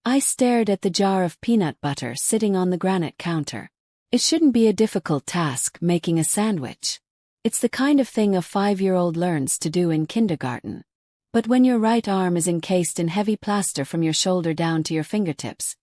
I stared at the jar of peanut butter sitting on the granite counter. It shouldn't be a difficult task making a sandwich. It's the kind of thing a 5-year-old learns to do in kindergarten. But when your right arm is encased in heavy plaster from your shoulder down to your fingertips,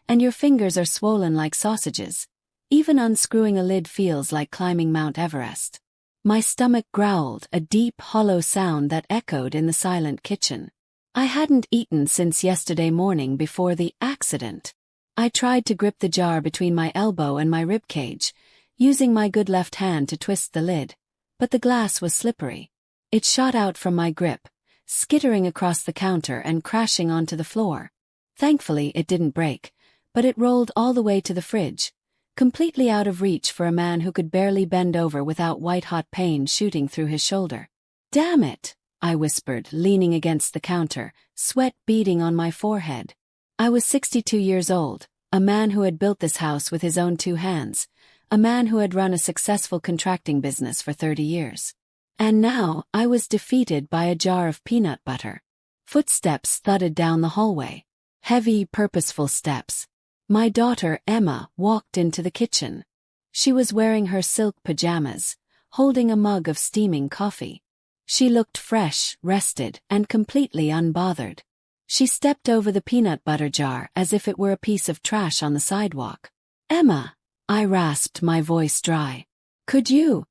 and your fingers are swollen like sausages, even unscrewing a lid feels like climbing Mount Everest. My stomach growled, a deep, hollow sound that echoed in the silent kitchen. I hadn't eaten since yesterday morning before the accident. I tried to grip the jar between my elbow and my ribcage, using my good left hand to twist the lid, but the glass was slippery. It shot out from my grip, skittering across the counter and crashing onto the floor. Thankfully, it didn't break, but it rolled all the way to the fridge, completely out of reach for a man who could barely bend over without white-hot pain shooting through his shoulder. "Damn it," I whispered, leaning against the counter, sweat beading on my forehead. I was 62 years old, a man who had built this house with his own 2 hands, a man who had run a successful contracting business for 30 years. And now, I was defeated by a jar of peanut butter. Footsteps thudded down the hallway. Heavy, purposeful steps. My daughter, Emma, walked into the kitchen. She was wearing her silk pajamas, holding a mug of steaming coffee. She looked fresh, rested, and completely unbothered. She stepped over the peanut butter jar as if it were a piece of trash on the sidewalk. "Emma," I rasped, my voice dry. Could you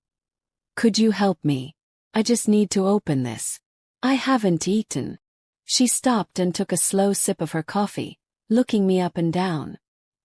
help me? I just need to open this. I haven't eaten." She stopped and took a slow sip of her coffee, looking me up and down.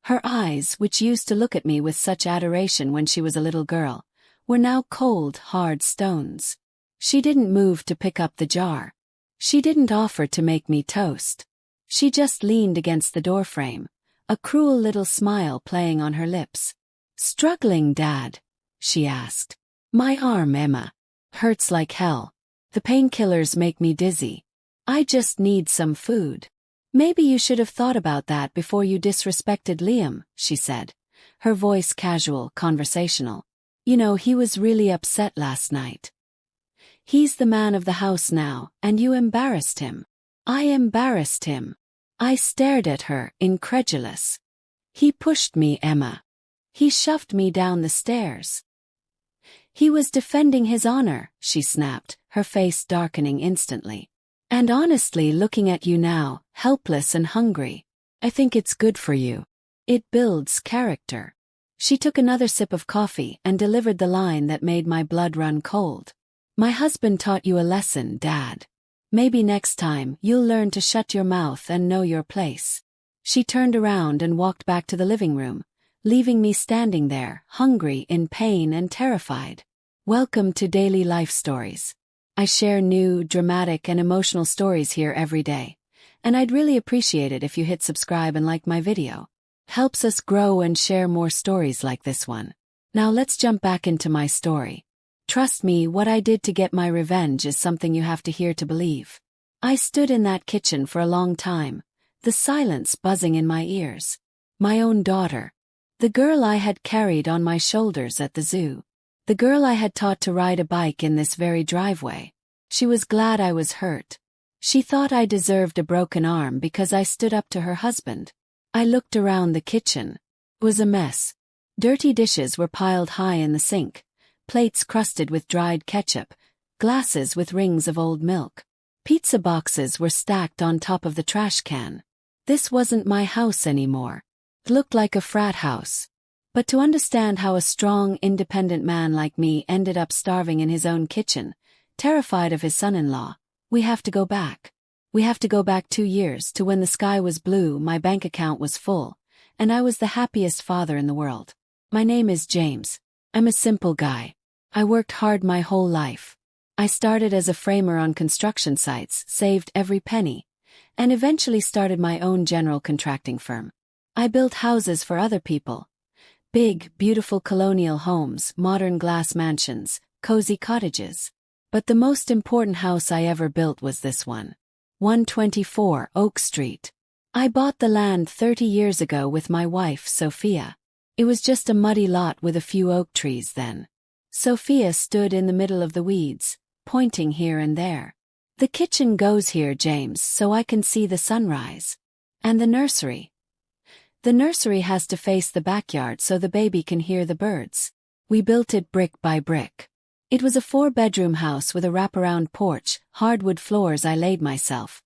Her eyes, which used to look at me with such adoration when she was a little girl, were now cold, hard stones. She didn't move to pick up the jar. She didn't offer to make me toast. She just leaned against the doorframe, a cruel little smile playing on her lips. "Struggling, Dad?" she asked. "My arm, Emma. Hurts like hell. The painkillers make me dizzy. I just need some food." "Maybe you should have thought about that before you disrespected Liam," she said, her voice casual, conversational. "You know, he was really upset last night. He's the man of the house now, and you embarrassed him." "I embarrassed him." I stared at her, incredulous. "He pushed me, Emma. He shoved me down the stairs." "He was defending his honor," she snapped, her face darkening instantly. "And honestly, looking at you now, helpless and hungry, I think it's good for you. It builds character." She took another sip of coffee and delivered the line that made my blood run cold. "My husband taught you a lesson, Dad. Maybe next time you'll learn to shut your mouth and know your place." She turned around and walked back to the living room, leaving me standing there, hungry, in pain and terrified. Welcome to Daily Life Stories. I share new, dramatic, and emotional stories here every day, and I'd really appreciate it if you hit subscribe and like my video. Helps us grow and share more stories like this one. Now let's jump back into my story. Trust me, what I did to get my revenge is something you have to hear to believe. I stood in that kitchen for a long time, the silence buzzing in my ears. My own daughter. The girl I had carried on my shoulders at the zoo. The girl I had taught to ride a bike in this very driveway. She was glad I was hurt. She thought I deserved a broken arm because I stood up to her husband. I looked around the kitchen. It was a mess. Dirty dishes were piled high in the sink, plates crusted with dried ketchup, glasses with rings of old milk. Pizza boxes were stacked on top of the trash can. This wasn't my house anymore. It looked like a frat house. But to understand how a strong, independent man like me ended up starving in his own kitchen, terrified of his son-in-law, we have to go back. We have to go back 2 years to when the sky was blue, my bank account was full, and I was the happiest father in the world. My name is James. I'm a simple guy. I worked hard my whole life. I started as a framer on construction sites, saved every penny, and eventually started my own general contracting firm. I built houses for other people. Big, beautiful colonial homes, modern glass mansions, cozy cottages. But the most important house I ever built was this one. 124 Oak Street. I bought the land 30 years ago with my wife, Sophia. It was just a muddy lot with a few oak trees then. Sophia stood in the middle of the weeds, pointing here and there. "The kitchen goes here, James, so I can see the sunrise." And the nursery. The nursery has to face the backyard so the baby can hear the birds. We built it brick by brick. It was a 4-bedroom house with a wraparound porch, hardwood floors I laid myself,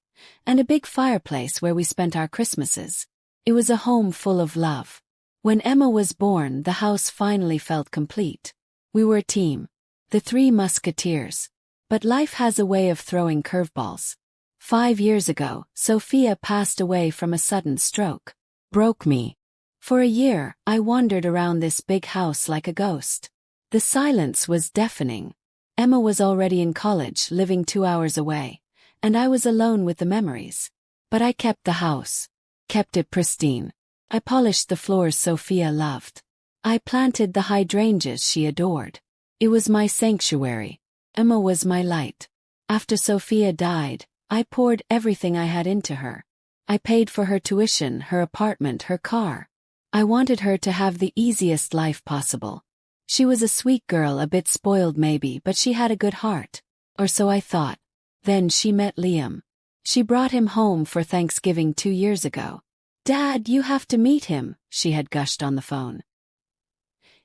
and a big fireplace where we spent our Christmases. It was a home full of love. When Emma was born, the house finally felt complete. We were a team. The 3 musketeers. But life has a way of throwing curveballs. 5 years ago, Sophia passed away from a sudden stroke. Broke me. For a year, I wandered around this big house like a ghost. The silence was deafening. Emma was already in college, living 2 hours away, and I was alone with the memories. But I kept the house. Kept it pristine. I polished the floors Sophia loved. I planted the hydrangeas she adored. It was my sanctuary. Emma was my light. After Sophia died, I poured everything I had into her. I paid for her tuition, her apartment, her car. I wanted her to have the easiest life possible. She was a sweet girl, a bit spoiled maybe, but she had a good heart. Or so I thought. Then she met Liam. She brought him home for Thanksgiving 2 years ago. "Dad, you have to meet him," she had gushed on the phone.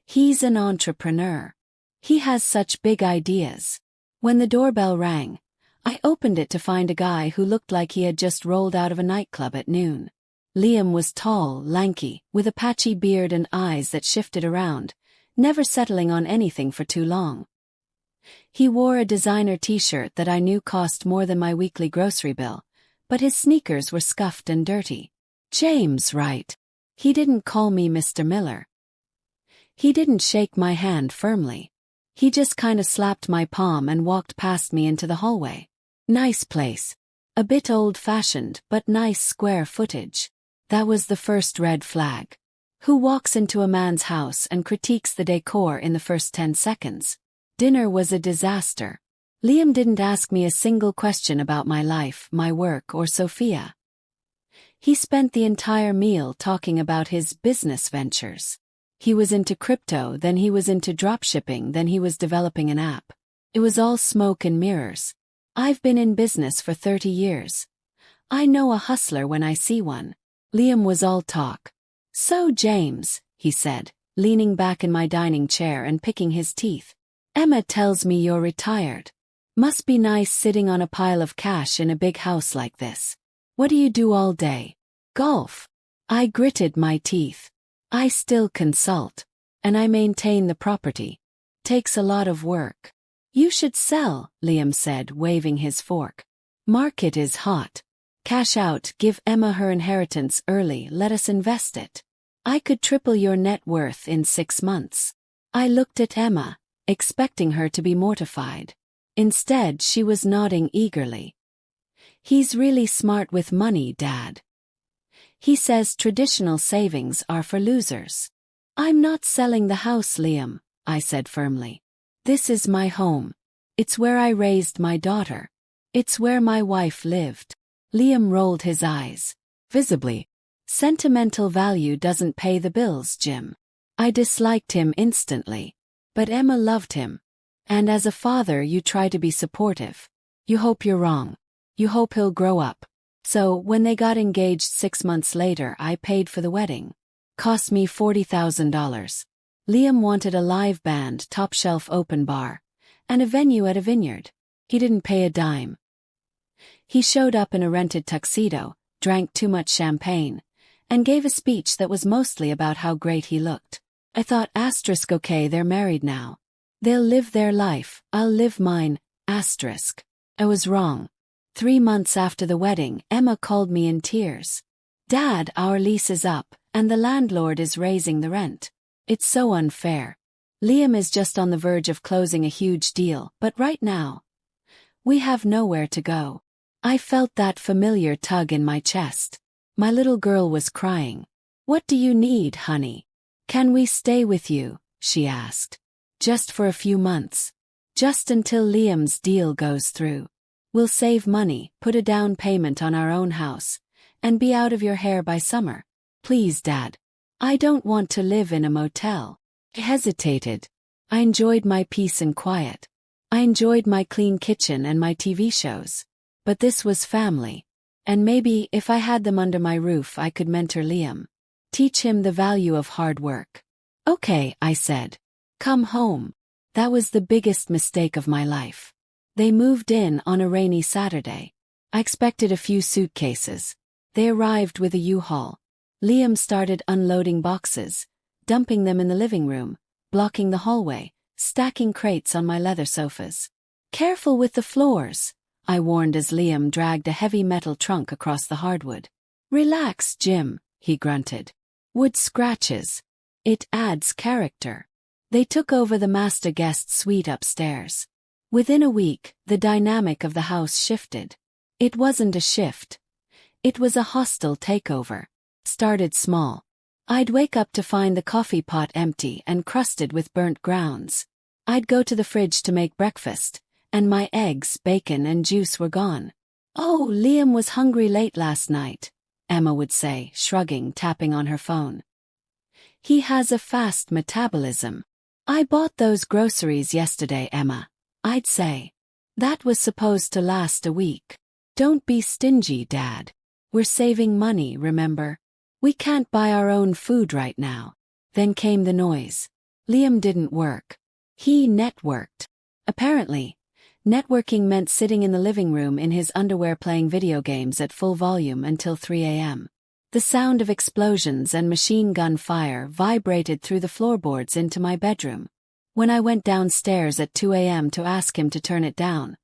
"He's an entrepreneur. He has such big ideas." When the doorbell rang, I opened it to find a guy who looked like he had just rolled out of a nightclub at noon. Liam was tall, lanky, with a patchy beard and eyes that shifted around, never settling on anything for too long. He wore a designer t-shirt that I knew cost more than my weekly grocery bill, but his sneakers were scuffed and dirty. James, right? He didn't call me Mr. Miller. He didn't shake my hand firmly. He just kinda slapped my palm and walked past me into the hallway. Nice place. A bit old-fashioned, but nice square footage. That was the first red flag. Who walks into a man's house and critiques the decor in the first 10 seconds? Dinner was a disaster. Liam didn't ask me a single question about my life, my work, or Sophia. He spent the entire meal talking about his business ventures. He was into crypto, then he was into dropshipping, then he was developing an app. It was all smoke and mirrors. I've been in business for 30 years. I know a hustler when I see one. Liam was all talk. "So James," he said, leaning back in my dining chair and picking his teeth. "Emma tells me you're retired. Must be nice sitting on a pile of cash in a big house like this. What do you do all day?" "Golf." I gritted my teeth. "I still consult. And I maintain the property. Takes a lot of work." "You should sell," Liam said, waving his fork. "Market is hot. Cash out, give Emma her inheritance early, let us invest it. I could triple your net worth in 6 months." I looked at Emma, expecting her to be mortified. Instead, she was nodding eagerly. "He's really smart with money, Dad. He says traditional savings are for losers." "I'm not selling the house, Liam," I said firmly. "This is my home. It's where I raised my daughter. It's where my wife lived." Liam rolled his eyes. Visibly. "Sentimental value doesn't pay the bills, Jim." I disliked him instantly. But Emma loved him. And as a father, you try to be supportive. You hope you're wrong. You hope he'll grow up. So, when they got engaged 6 months later, I paid for the wedding. Cost me $40,000. Liam wanted a live band, top-shelf open bar, and a venue at a vineyard. He didn't pay a dime. He showed up in a rented tuxedo, drank too much champagne, and gave a speech that was mostly about how great he looked. I thought, okay, they're married now. They'll live their life, I'll live mine, I was wrong. 3 months after the wedding, Emma called me in tears. "Dad, our lease is up, and the landlord is raising the rent. It's so unfair. Liam is just on the verge of closing a huge deal, but right now, we have nowhere to go." I felt that familiar tug in my chest. My little girl was crying. "What do you need, honey? Can we stay with you?" she asked. "Just for a few months. Just until Liam's deal goes through. We'll save money, put a down payment on our own house, and be out of your hair by summer. Please, Dad. I don't want to live in a motel." I hesitated. I enjoyed my peace and quiet. I enjoyed my clean kitchen and my TV shows. But this was family. And maybe if I had them under my roof I could mentor Liam. Teach him the value of hard work. Okay, I said. Come home. That was the biggest mistake of my life. They moved in on a rainy Saturday. I expected a few suitcases. They arrived with a U-Haul. Liam started unloading boxes, dumping them in the living room, blocking the hallway, stacking crates on my leather sofas. Careful with the floors, I warned as Liam dragged a heavy metal trunk across the hardwood. Relax, Jim, he grunted. Wood scratches. It adds character. They took over the master guest suite upstairs. Within a week, the dynamic of the house shifted. It wasn't a shift. It was a hostile takeover. Started small. I'd wake up to find the coffee pot empty and crusted with burnt grounds. I'd go to the fridge to make breakfast, and my eggs, bacon, and juice were gone. Oh, Liam was hungry late last night, Emma would say, shrugging, tapping on her phone. He has a fast metabolism. I bought those groceries yesterday, Emma, I'd say. That was supposed to last a week. Don't be stingy, Dad. We're saving money, remember? We can't buy our own food right now. Then came the noise. Liam didn't work. He networked. Apparently, networking meant sitting in the living room in his underwear playing video games at full volume until 3 a.m. The sound of explosions and machine gun fire vibrated through the floorboards into my bedroom. When I went downstairs at 2 a.m. to ask him to turn it down,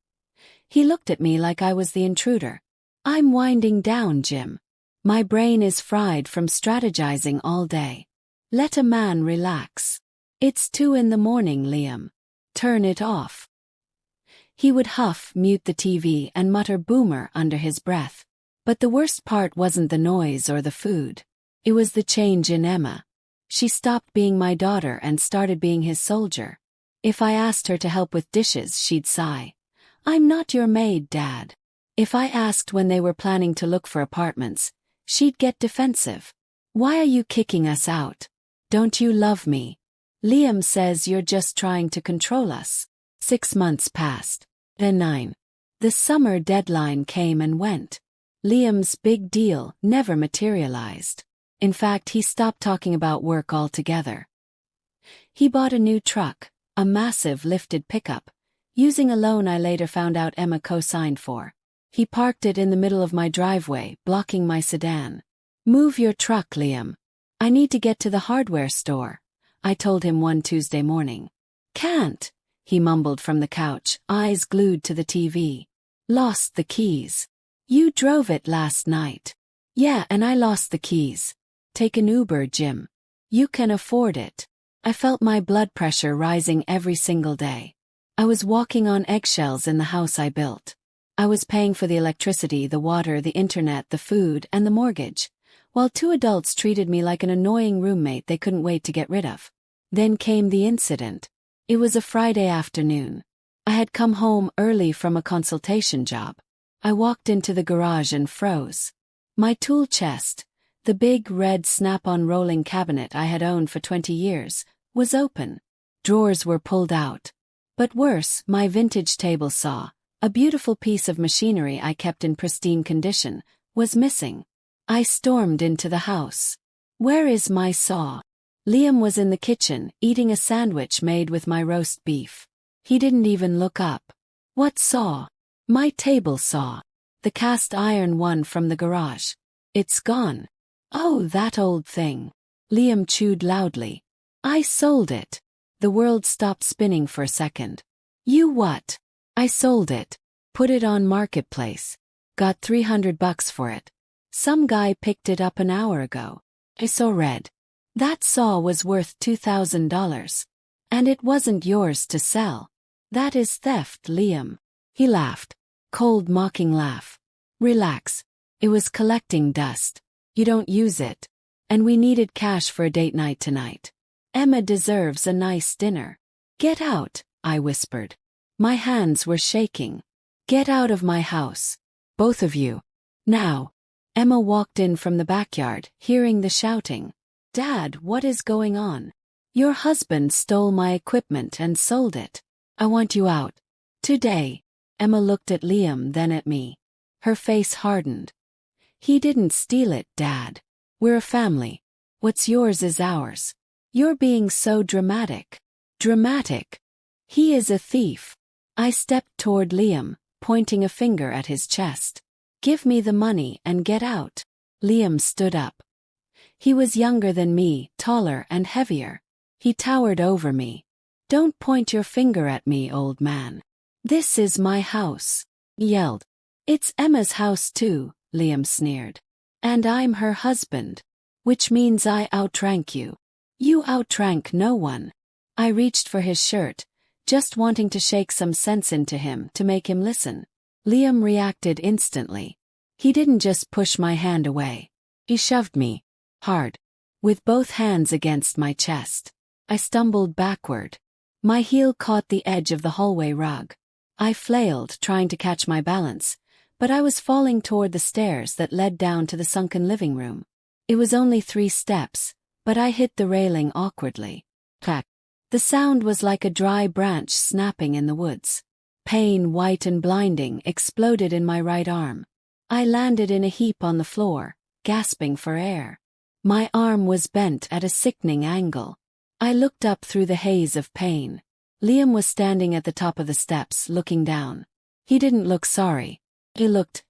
he looked at me like I was the intruder. I'm winding down, Jim. My brain is fried from strategizing all day. Let a man relax. It's 2 in the morning, Liam. Turn it off. He would huff, mute the TV, and mutter boomer under his breath. But the worst part wasn't the noise or the food. It was the change in Emma. She stopped being my daughter and started being his soldier. If I asked her to help with dishes, she'd sigh. I'm not your maid, Dad. If I asked when they were planning to look for apartments, she'd get defensive. Why are you kicking us out? Don't you love me? Liam says you're just trying to control us. 6 months passed. Then 9. The summer deadline came and went. Liam's big deal never materialized. In fact, he stopped talking about work altogether. He bought a new truck, a massive lifted pickup, using a loan I later found out Emma co-signed for. He parked it in the middle of my driveway, blocking my sedan. Move your truck, Liam. I need to get to the hardware store, I told him one Tuesday morning. Can't, he mumbled from the couch, eyes glued to the TV. Lost the keys. You drove it last night. Yeah, and I lost the keys. Take an Uber, Jim. You can afford it. I felt my blood pressure rising every single day. I was walking on eggshells in the house I built. I was paying for the electricity, the water, the internet, the food, and the mortgage, while 2 adults treated me like an annoying roommate they couldn't wait to get rid of. Then came the incident. It was a Friday afternoon. I had come home early from a consultation job. I walked into the garage and froze. My tool chest, the big red snap-on rolling cabinet I had owned for 20 years, was open. Drawers were pulled out. But worse, my vintage table saw, a beautiful piece of machinery I kept in pristine condition, was missing. I stormed into the house. Where is my saw? Liam was in the kitchen, eating a sandwich made with my roast beef. He didn't even look up. What saw? My table saw. The cast iron one from the garage. It's gone. Oh, that old thing. Liam chewed loudly. I sold it. The world stopped spinning for a second. You what? I sold it. Put it on Marketplace. Got $300 for it. Some guy picked it up an hour ago. I saw red. That saw was worth $2,000. And it wasn't yours to sell. That is theft, Liam. He laughed. Cold, mocking laugh. Relax. It was collecting dust. You don't use it. And we needed cash for a date night tonight. Emma deserves a nice dinner. Get out, I whispered. My hands were shaking. Get out of my house. Both of you. Now. Emma walked in from the backyard, hearing the shouting. Dad, what is going on? Your husband stole my equipment and sold it. I want you out. Today. Emma looked at Liam, then at me. Her face hardened. He didn't steal it, Dad. We're a family. What's yours is ours. You're being so dramatic. Dramatic. He is a thief. I stepped toward Liam, pointing a finger at his chest. Give me the money and get out. Liam stood up. He was younger than me, taller and heavier. He towered over me. Don't point your finger at me, old man. This is my house, he yelled. It's Emma's house too, Liam sneered. And I'm her husband. Which means I outrank you. You outrank no one. I reached for his shirt, just wanting to shake some sense into him to make him listen. Liam reacted instantly. He didn't just push my hand away. He shoved me. Hard. With both hands against my chest. I stumbled backward. My heel caught the edge of the hallway rug. I flailed, trying to catch my balance, but I was falling toward the stairs that led down to the sunken living room. It was only 3 steps, but I hit the railing awkwardly. Clack. The sound was like a dry branch snapping in the woods. Pain, white and blinding, exploded in my right arm. I landed in a heap on the floor, gasping for air. My arm was bent at a sickening angle. I looked up through the haze of pain. Liam was standing at the top of the steps, looking down. He didn't look sorry. He looked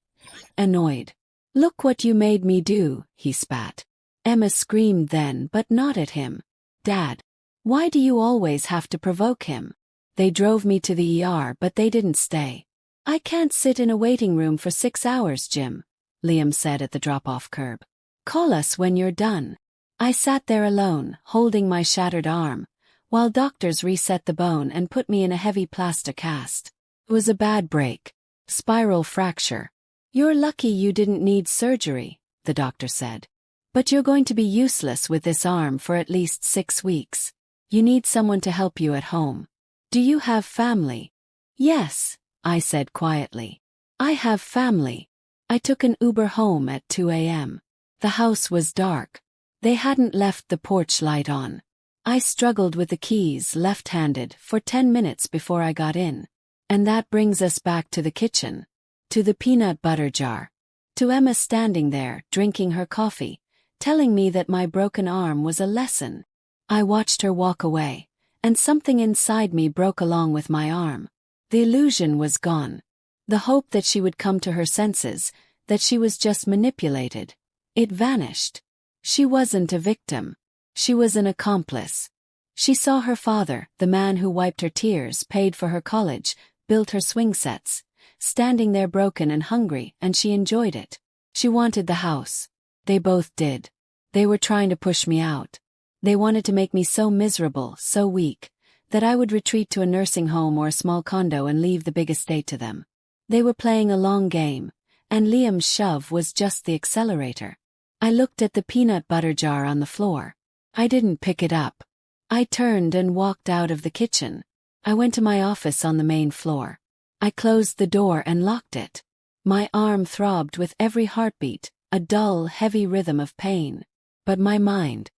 annoyed. Look what you made me do, he spat. Emma screamed then, but not at him. Dad, why do you always have to provoke him? They drove me to the ER, but they didn't stay. I can't sit in a waiting room for 6 hours, Jim, Liam said at the drop-off curb. Call us when you're done. I sat there alone, holding my shattered arm, while doctors reset the bone and put me in a heavy plaster cast. It was a bad break. Spiral fracture. You're lucky you didn't need surgery, the doctor said. But you're going to be useless with this arm for at least 6 weeks. You need someone to help you at home. Do you have family? Yes, I said quietly. I have family. I took an Uber home at 2 a.m. The house was dark. They hadn't left the porch light on. I struggled with the keys left-handed for 10 minutes before I got in. And that brings us back to the kitchen. To the peanut butter jar. To Emma standing there, drinking her coffee, telling me that my broken arm was a lesson. I watched her walk away, and something inside me broke along with my arm. The illusion was gone. The hope that she would come to her senses, that she was just manipulated. It vanished. She wasn't a victim. She was an accomplice. She saw her father, the man who wiped her tears, paid for her college, built her swing sets, standing there broken and hungry, and she enjoyed it. She wanted the house. They both did. They were trying to push me out. They wanted to make me so miserable, so weak, that I would retreat to a nursing home or a small condo and leave the big estate to them. They were playing a long game, and Liam's shove was just the accelerator. I looked at the peanut butter jar on the floor. I didn't pick it up. I turned and walked out of the kitchen. I went to my office on the main floor. I closed the door and locked it. My arm throbbed with every heartbeat, a dull, heavy rhythm of pain. But my mind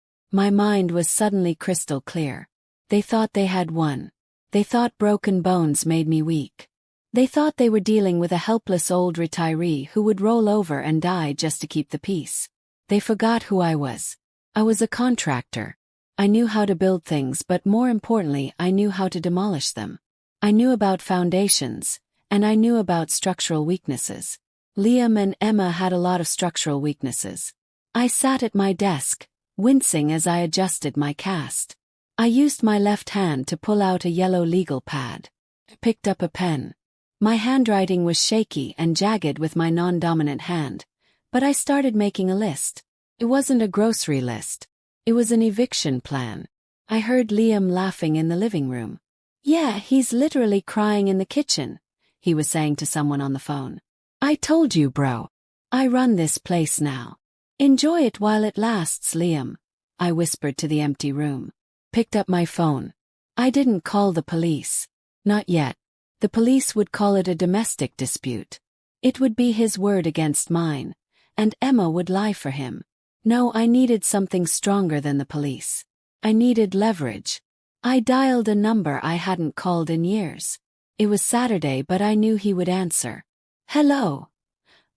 was suddenly crystal clear. They thought they had won. They thought broken bones made me weak. They thought they were dealing with a helpless old retiree who would roll over and die just to keep the peace. They forgot who I was. I was a contractor. I knew how to build things, but more importantly, I knew how to demolish them. I knew about foundations, and I knew about structural weaknesses. Liam and Emma had a lot of structural weaknesses. I sat at my desk, wincing as I adjusted my cast. I used my left hand to pull out a yellow legal pad. I picked up a pen. My handwriting was shaky and jagged with my non-dominant hand, but I started making a list. It wasn't a grocery list. It was an eviction plan. I heard Liam laughing in the living room. Yeah, he's literally crying in the kitchen, he was saying to someone on the phone. I told you, bro. I run this place now. Enjoy it while it lasts, Liam, I whispered to the empty room. Picked up my phone. I didn't call the police. Not yet. The police would call it a domestic dispute. It would be his word against mine, and Emma would lie for him. No, I needed something stronger than the police. I needed leverage. I dialed a number I hadn't called in years. It was Saturday, but I knew he would answer. Hello.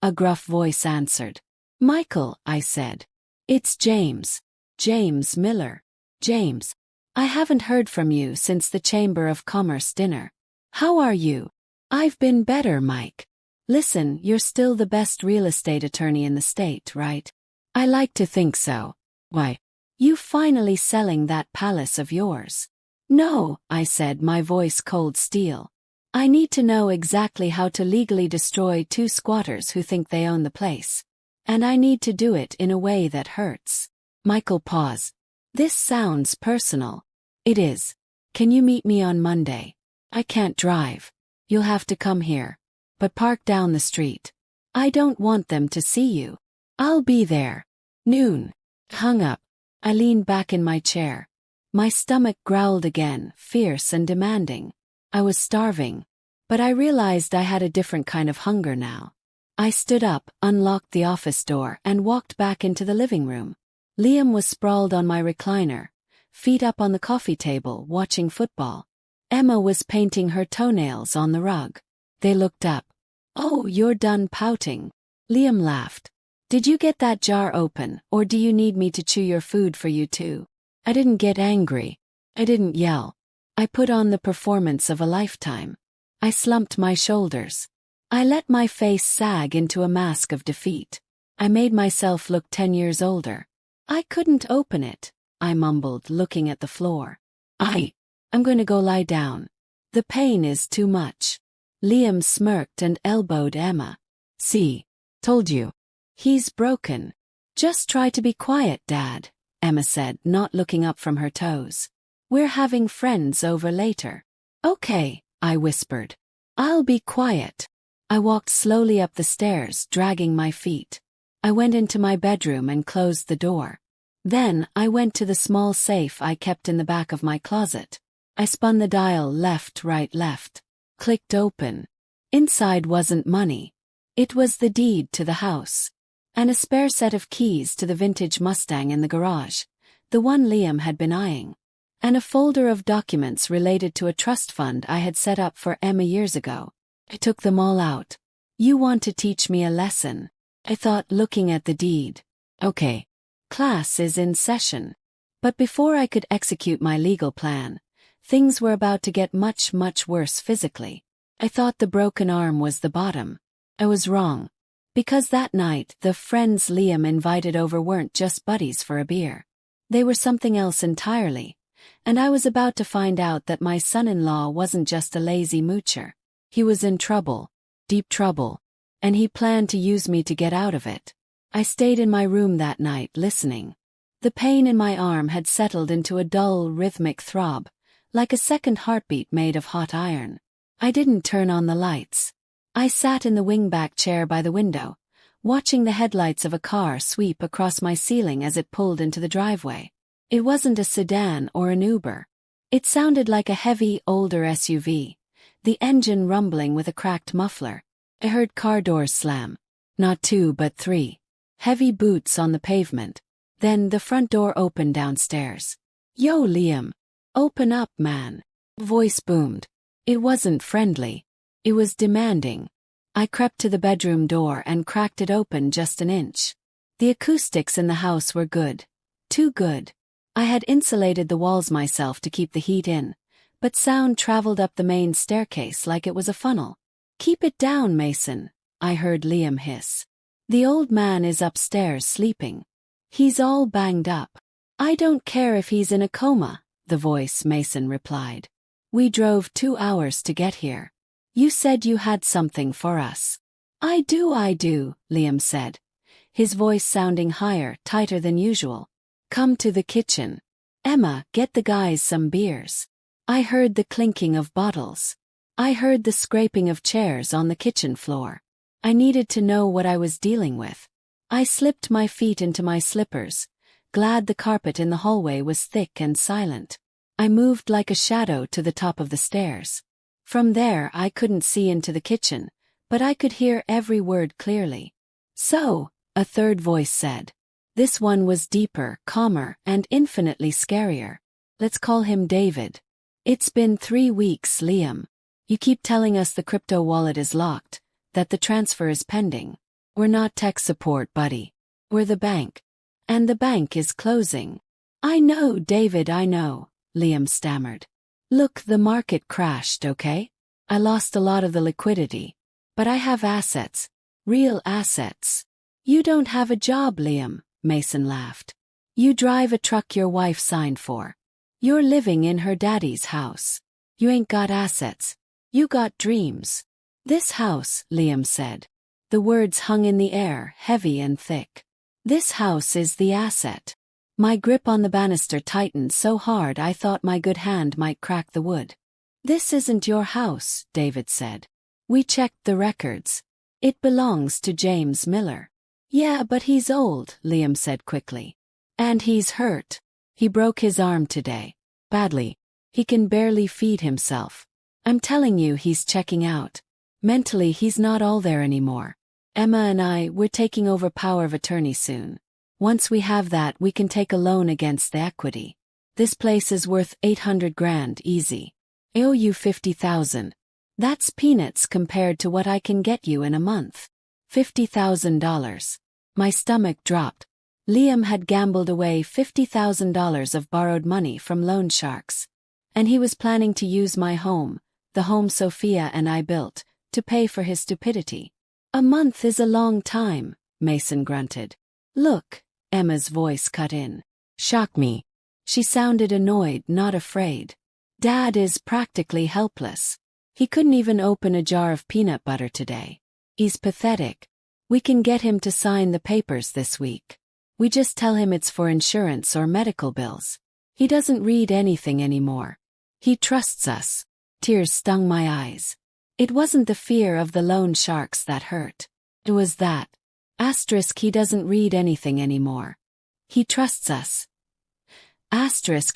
A gruff voice answered. Michael, I said. It's James. James Miller. James. I haven't heard from you since the Chamber of Commerce dinner. How are you? I've been better, Mike. Listen, you're still the best real estate attorney in the state, right? I like to think so. Why? You finally selling that palace of yours? No, I said, my voice cold steel. I need to know exactly how to legally destroy 2 squatters who think they own the place. And I need to do it in a way that hurts. Michael paused. This sounds personal. It is. Can you meet me on Monday? I can't drive. You'll have to come here. But park down the street. I don't want them to see you. I'll be there. Noon. Hung up. I leaned back in my chair. My stomach growled again, fierce and demanding. I was starving. But I realized I had a different kind of hunger now. I stood up, unlocked the office door, and walked back into the living room. Liam was sprawled on my recliner, feet up on the coffee table, watching football. Emma was painting her toenails on the rug. They looked up. Oh, you're done pouting. Liam laughed. Did you get that jar open, or do you need me to chew your food for you too? I didn't get angry. I didn't yell. I put on the performance of a lifetime. I slumped my shoulders. I let my face sag into a mask of defeat. I made myself look 10 years older. I couldn't open it, I mumbled, looking at the floor. I'm going to go lie down. The pain is too much. Liam smirked and elbowed Emma. See, told you. He's broken. Just try to be quiet, Dad, Emma said, not looking up from her toes. We're having friends over later. Okay, I whispered. I'll be quiet. I walked slowly up the stairs, dragging my feet. I went into my bedroom and closed the door. Then, I went to the small safe I kept in the back of my closet. I spun the dial left, right, left. Clicked open. Inside wasn't money. It was the deed to the house. And a spare set of keys to the vintage Mustang in the garage, the one Liam had been eyeing. And a folder of documents related to a trust fund I had set up for Emma years ago. I took them all out. You want to teach me a lesson? I thought, looking at the deed. Okay. Class is in session. But before I could execute my legal plan, things were about to get much, much worse physically. I thought the broken arm was the bottom. I was wrong. Because that night, the friends Liam invited over weren't just buddies for a beer. They were something else entirely. And I was about to find out that my son-in-law wasn't just a lazy moocher. He was in trouble. Deep trouble. And he planned to use me to get out of it. I stayed in my room that night, listening. The pain in my arm had settled into a dull, rhythmic throb, like a second heartbeat made of hot iron. I didn't turn on the lights. I sat in the wingback chair by the window, watching the headlights of a car sweep across my ceiling as it pulled into the driveway. It wasn't a sedan or an Uber. It sounded like a heavy, older SUV, the engine rumbling with a cracked muffler. I heard car doors slam. Not 2 but 3. Heavy boots on the pavement. Then the front door opened downstairs. Yo, Liam. Open up, man. Voice boomed. It wasn't friendly. It was demanding. I crept to the bedroom door and cracked it open just an inch. The acoustics in the house were good. Too good. I had insulated the walls myself to keep the heat in, but sound traveled up the main staircase like it was a funnel. Keep it down, Mason, I heard Liam hiss. The old man is upstairs sleeping. He's all banged up. I don't care if he's in a coma, the voice Mason replied. We drove 2 hours to get here. You said you had something for us. I do, Liam said, his voice sounding higher, tighter than usual. Come to the kitchen. Emma, get the guys some beers. I heard the clinking of bottles. I heard the scraping of chairs on the kitchen floor. I needed to know what I was dealing with. I slipped my feet into my slippers, glad the carpet in the hallway was thick and silent. I moved like a shadow to the top of the stairs. From there I couldn't see into the kitchen, but I could hear every word clearly. So, a third voice said. This one was deeper, calmer, and infinitely scarier. Let's call him David. It's been 3 weeks, Liam. You keep telling us the crypto wallet is locked, that the transfer is pending. We're not tech support, buddy. We're the bank. And the bank is closing. I know, David, I know, Liam stammered. Look, the market crashed, okay? I lost a lot of the liquidity. But I have assets. Real assets. You don't have a job, Liam, Mason laughed. You drive a truck your wife signed for. You're living in her daddy's house. You ain't got assets. You got dreams. This house, Liam said. The words hung in the air, heavy and thick. This house is the asset. My grip on the banister tightened so hard I thought my good hand might crack the wood. This isn't your house, David said. We checked the records. It belongs to James Miller. Yeah, but he's old, Liam said quickly. And he's hurt. He broke his arm today. Badly. He can barely feed himself. I'm telling you, he's checking out. Mentally, he's not all there anymore. Emma and we're taking over power of attorney soon. Once we have that, we can take a loan against the equity. This place is worth 800 grand easy. I owe you 50,000. That's peanuts compared to what I can get you in a month. $50,000. My stomach dropped. Liam had gambled away $50,000 of borrowed money from loan sharks. And he was planning to use my home, the home Sophia and I built, to pay for his stupidity. A month is a long time, Mason grunted. Look, Emma's voice cut in. Shock me. She sounded annoyed, not afraid. Dad is practically helpless. He couldn't even open a jar of peanut butter today. He's pathetic. We can get him to sign the papers this week. We just tell him it's for insurance or medical bills. He doesn't read anything anymore. He trusts us. Tears stung my eyes. It wasn't the fear of the loan sharks that hurt. It was that. He doesn't read anything anymore. He trusts us.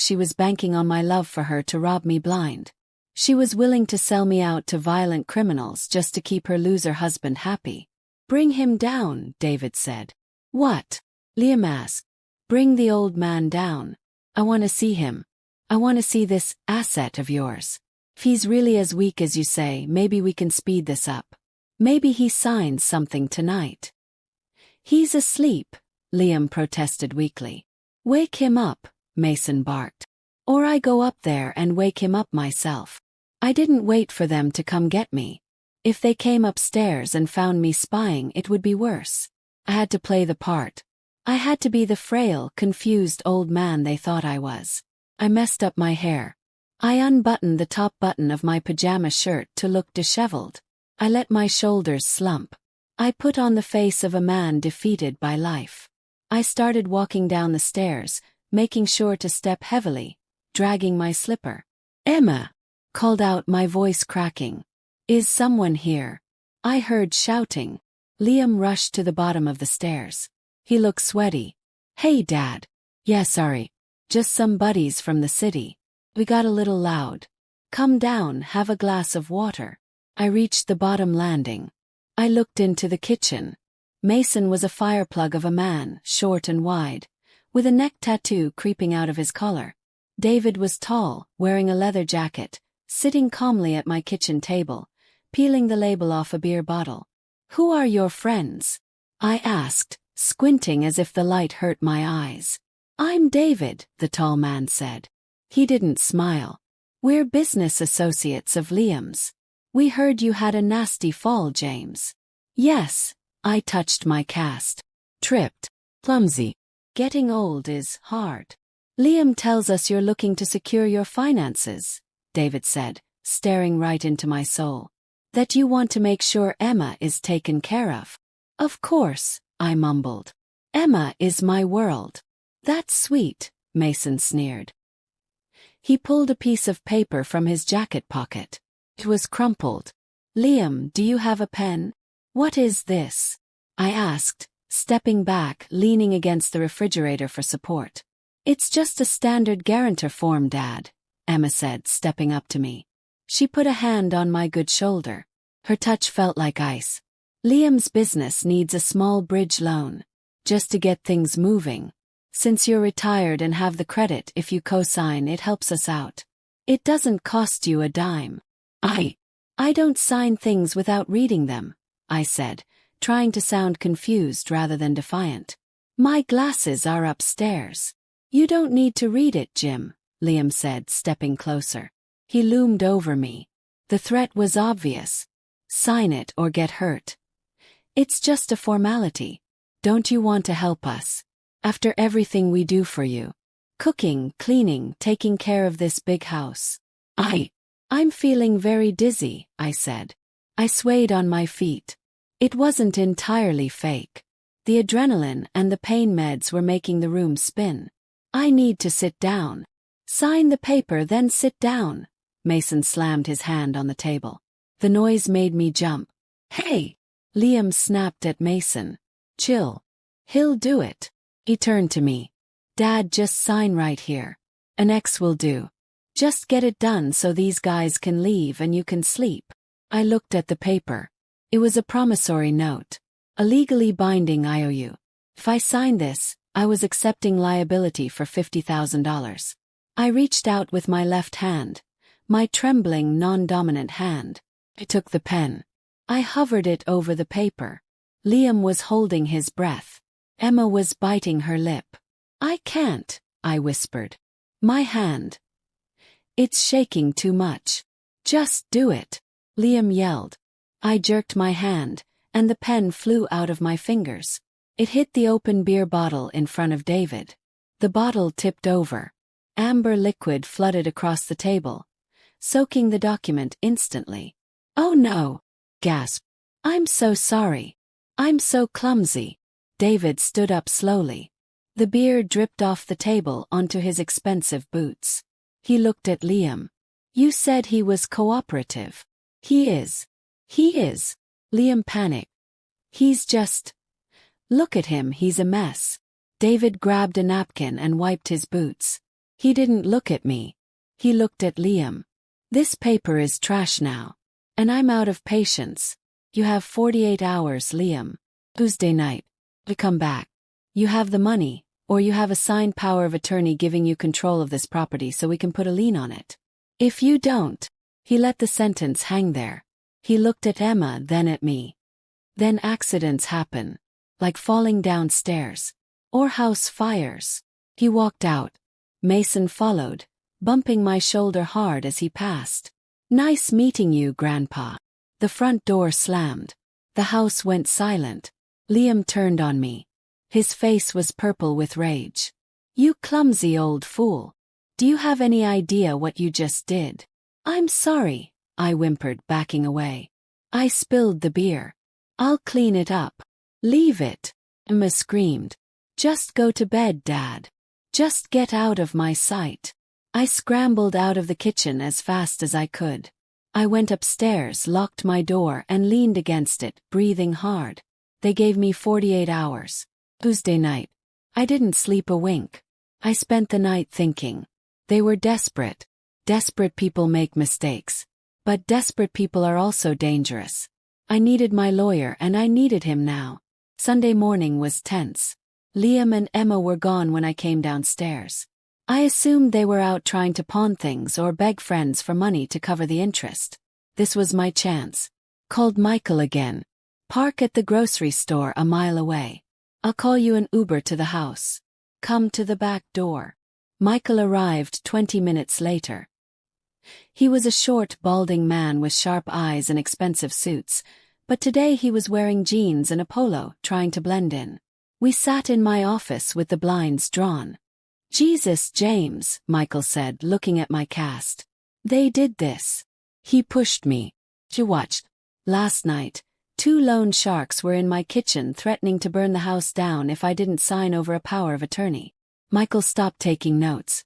She was banking on my love for her to rob me blind. She was willing to sell me out to violent criminals just to keep her loser husband happy. Bring him down, David said. What? Liam asked. Bring the old man down. I want to see him. I want to see this asset of yours. If he's really as weak as you say, maybe we can speed this up. Maybe he signs something tonight. He's asleep, Liam protested weakly. Wake him up, Mason barked. Or I go up there and wake him up myself. I didn't wait for them to come get me. If they came upstairs and found me spying, it would be worse. I had to play the part. I had to be the frail, confused old man they thought I was. I messed up my hair. I unbuttoned the top button of my pajama shirt to look disheveled. I let my shoulders slump. I put on the face of a man defeated by life. I started walking down the stairs, making sure to step heavily, dragging my slipper. Emma! Called out, my voice cracking. Is someone here? I heard shouting. Liam rushed to the bottom of the stairs. He looked sweaty. Hey, Dad. Yeah, sorry. Just some buddies from the city. We got a little loud. Come down, have a glass of water. I reached the bottom landing. I looked into the kitchen. Mason was a fireplug of a man, short and wide, with a neck tattoo creeping out of his collar. David was tall, wearing a leather jacket, sitting calmly at my kitchen table, peeling the label off a beer bottle. Who are your friends? I asked, squinting as if the light hurt my eyes. I'm David, the tall man said. He didn't smile. We're business associates of Liam's. We heard you had a nasty fall, James. Yes, I touched my cast. Tripped. Clumsy. Getting old is hard. Liam tells us you're looking to secure your finances, David said, staring right into my soul. That you want to make sure Emma is taken care of. Of course, I mumbled. Emma is my world. That's sweet, Mason sneered. He pulled a piece of paper from his jacket pocket. It was crumpled. Liam, do you have a pen? What is this? I asked, stepping back, leaning against the refrigerator for support. It's just a standard guarantor form, Dad, Emma said, stepping up to me. She put a hand on my good shoulder. Her touch felt like ice. Liam's business needs a small bridge loan. Just to get things moving. Since you're retired and have the credit, if you co-sign, it helps us out. It doesn't cost you a dime. I don't sign things without reading them, I said, trying to sound confused rather than defiant. My glasses are upstairs. You don't need to read it, Jim, Liam said, stepping closer. He loomed over me. The threat was obvious. Sign it or get hurt. It's just a formality. Don't you want to help us? After everything we do for you. Cooking, cleaning, taking care of this big house. I'm feeling very dizzy, I said. I swayed on my feet. It wasn't entirely fake. The adrenaline and the pain meds were making the room spin. I need to sit down. Sign the paper, then sit down. Mason slammed his hand on the table. The noise made me jump. Hey! Liam snapped at Mason. Chill. He'll do it. He turned to me. Dad, just sign right here. An X will do. Just get it done so these guys can leave and you can sleep. I looked at the paper. It was a promissory note. A legally binding IOU. If I signed this, I was accepting liability for $50,000. I reached out with my left hand, my trembling, non-dominant hand. I took the pen. I hovered it over the paper. Liam was holding his breath. Emma was biting her lip. I can't, I whispered. My hand. It's shaking too much. Just do it, Liam yelled. I jerked my hand, and the pen flew out of my fingers. It hit the open beer bottle in front of David. The bottle tipped over. Amber liquid flooded across the table, soaking the document instantly. Oh no! Gasped. I'm so sorry. I'm so clumsy. David stood up slowly. The beer dripped off the table onto his expensive boots. He looked at Liam. You said he was cooperative. He is. He is. Liam panicked. He's just... Look at him, he's a mess. David grabbed a napkin and wiped his boots. He didn't look at me. He looked at Liam. This paper is trash now. And I'm out of patience. You have 48 hours, Liam. Tuesday night. To come back. You have the money, or you have a signed power of attorney giving you control of this property so we can put a lien on it. If you don't... He let the sentence hang there. He looked at Emma, then at me. Then accidents happen. Like falling downstairs. Or house fires. He walked out. Mason followed, bumping my shoulder hard as he passed. Nice meeting you, Grandpa. The front door slammed. The house went silent. Liam turned on me. His face was purple with rage. You clumsy old fool. Do you have any idea what you just did? I'm sorry, I whimpered, backing away. I spilled the beer. I'll clean it up. Leave it, Emma screamed. Just go to bed, Dad. Just get out of my sight. I scrambled out of the kitchen as fast as I could. I went upstairs, locked my door, and leaned against it, breathing hard. They gave me 48 hours. Tuesday night. I didn't sleep a wink. I spent the night thinking. They were desperate. Desperate people make mistakes. But desperate people are also dangerous. I needed my lawyer and I needed him now. Sunday morning was tense. Liam and Emma were gone when I came downstairs. I assumed they were out trying to pawn things or beg friends for money to cover the interest. This was my chance. Called Michael again. Park at the grocery store a mile away. I'll call you an Uber to the house. Come to the back door. Michael arrived 20 minutes later. He was a short, balding man with sharp eyes and expensive suits, but today he was wearing jeans and a polo, trying to blend in. We sat in my office with the blinds drawn. Jesus, James, Michael said, looking at my cast. They did this. He pushed me. You watched. Last night, 2 loan sharks were in my kitchen threatening to burn the house down if I didn't sign over a power of attorney. Michael stopped taking notes.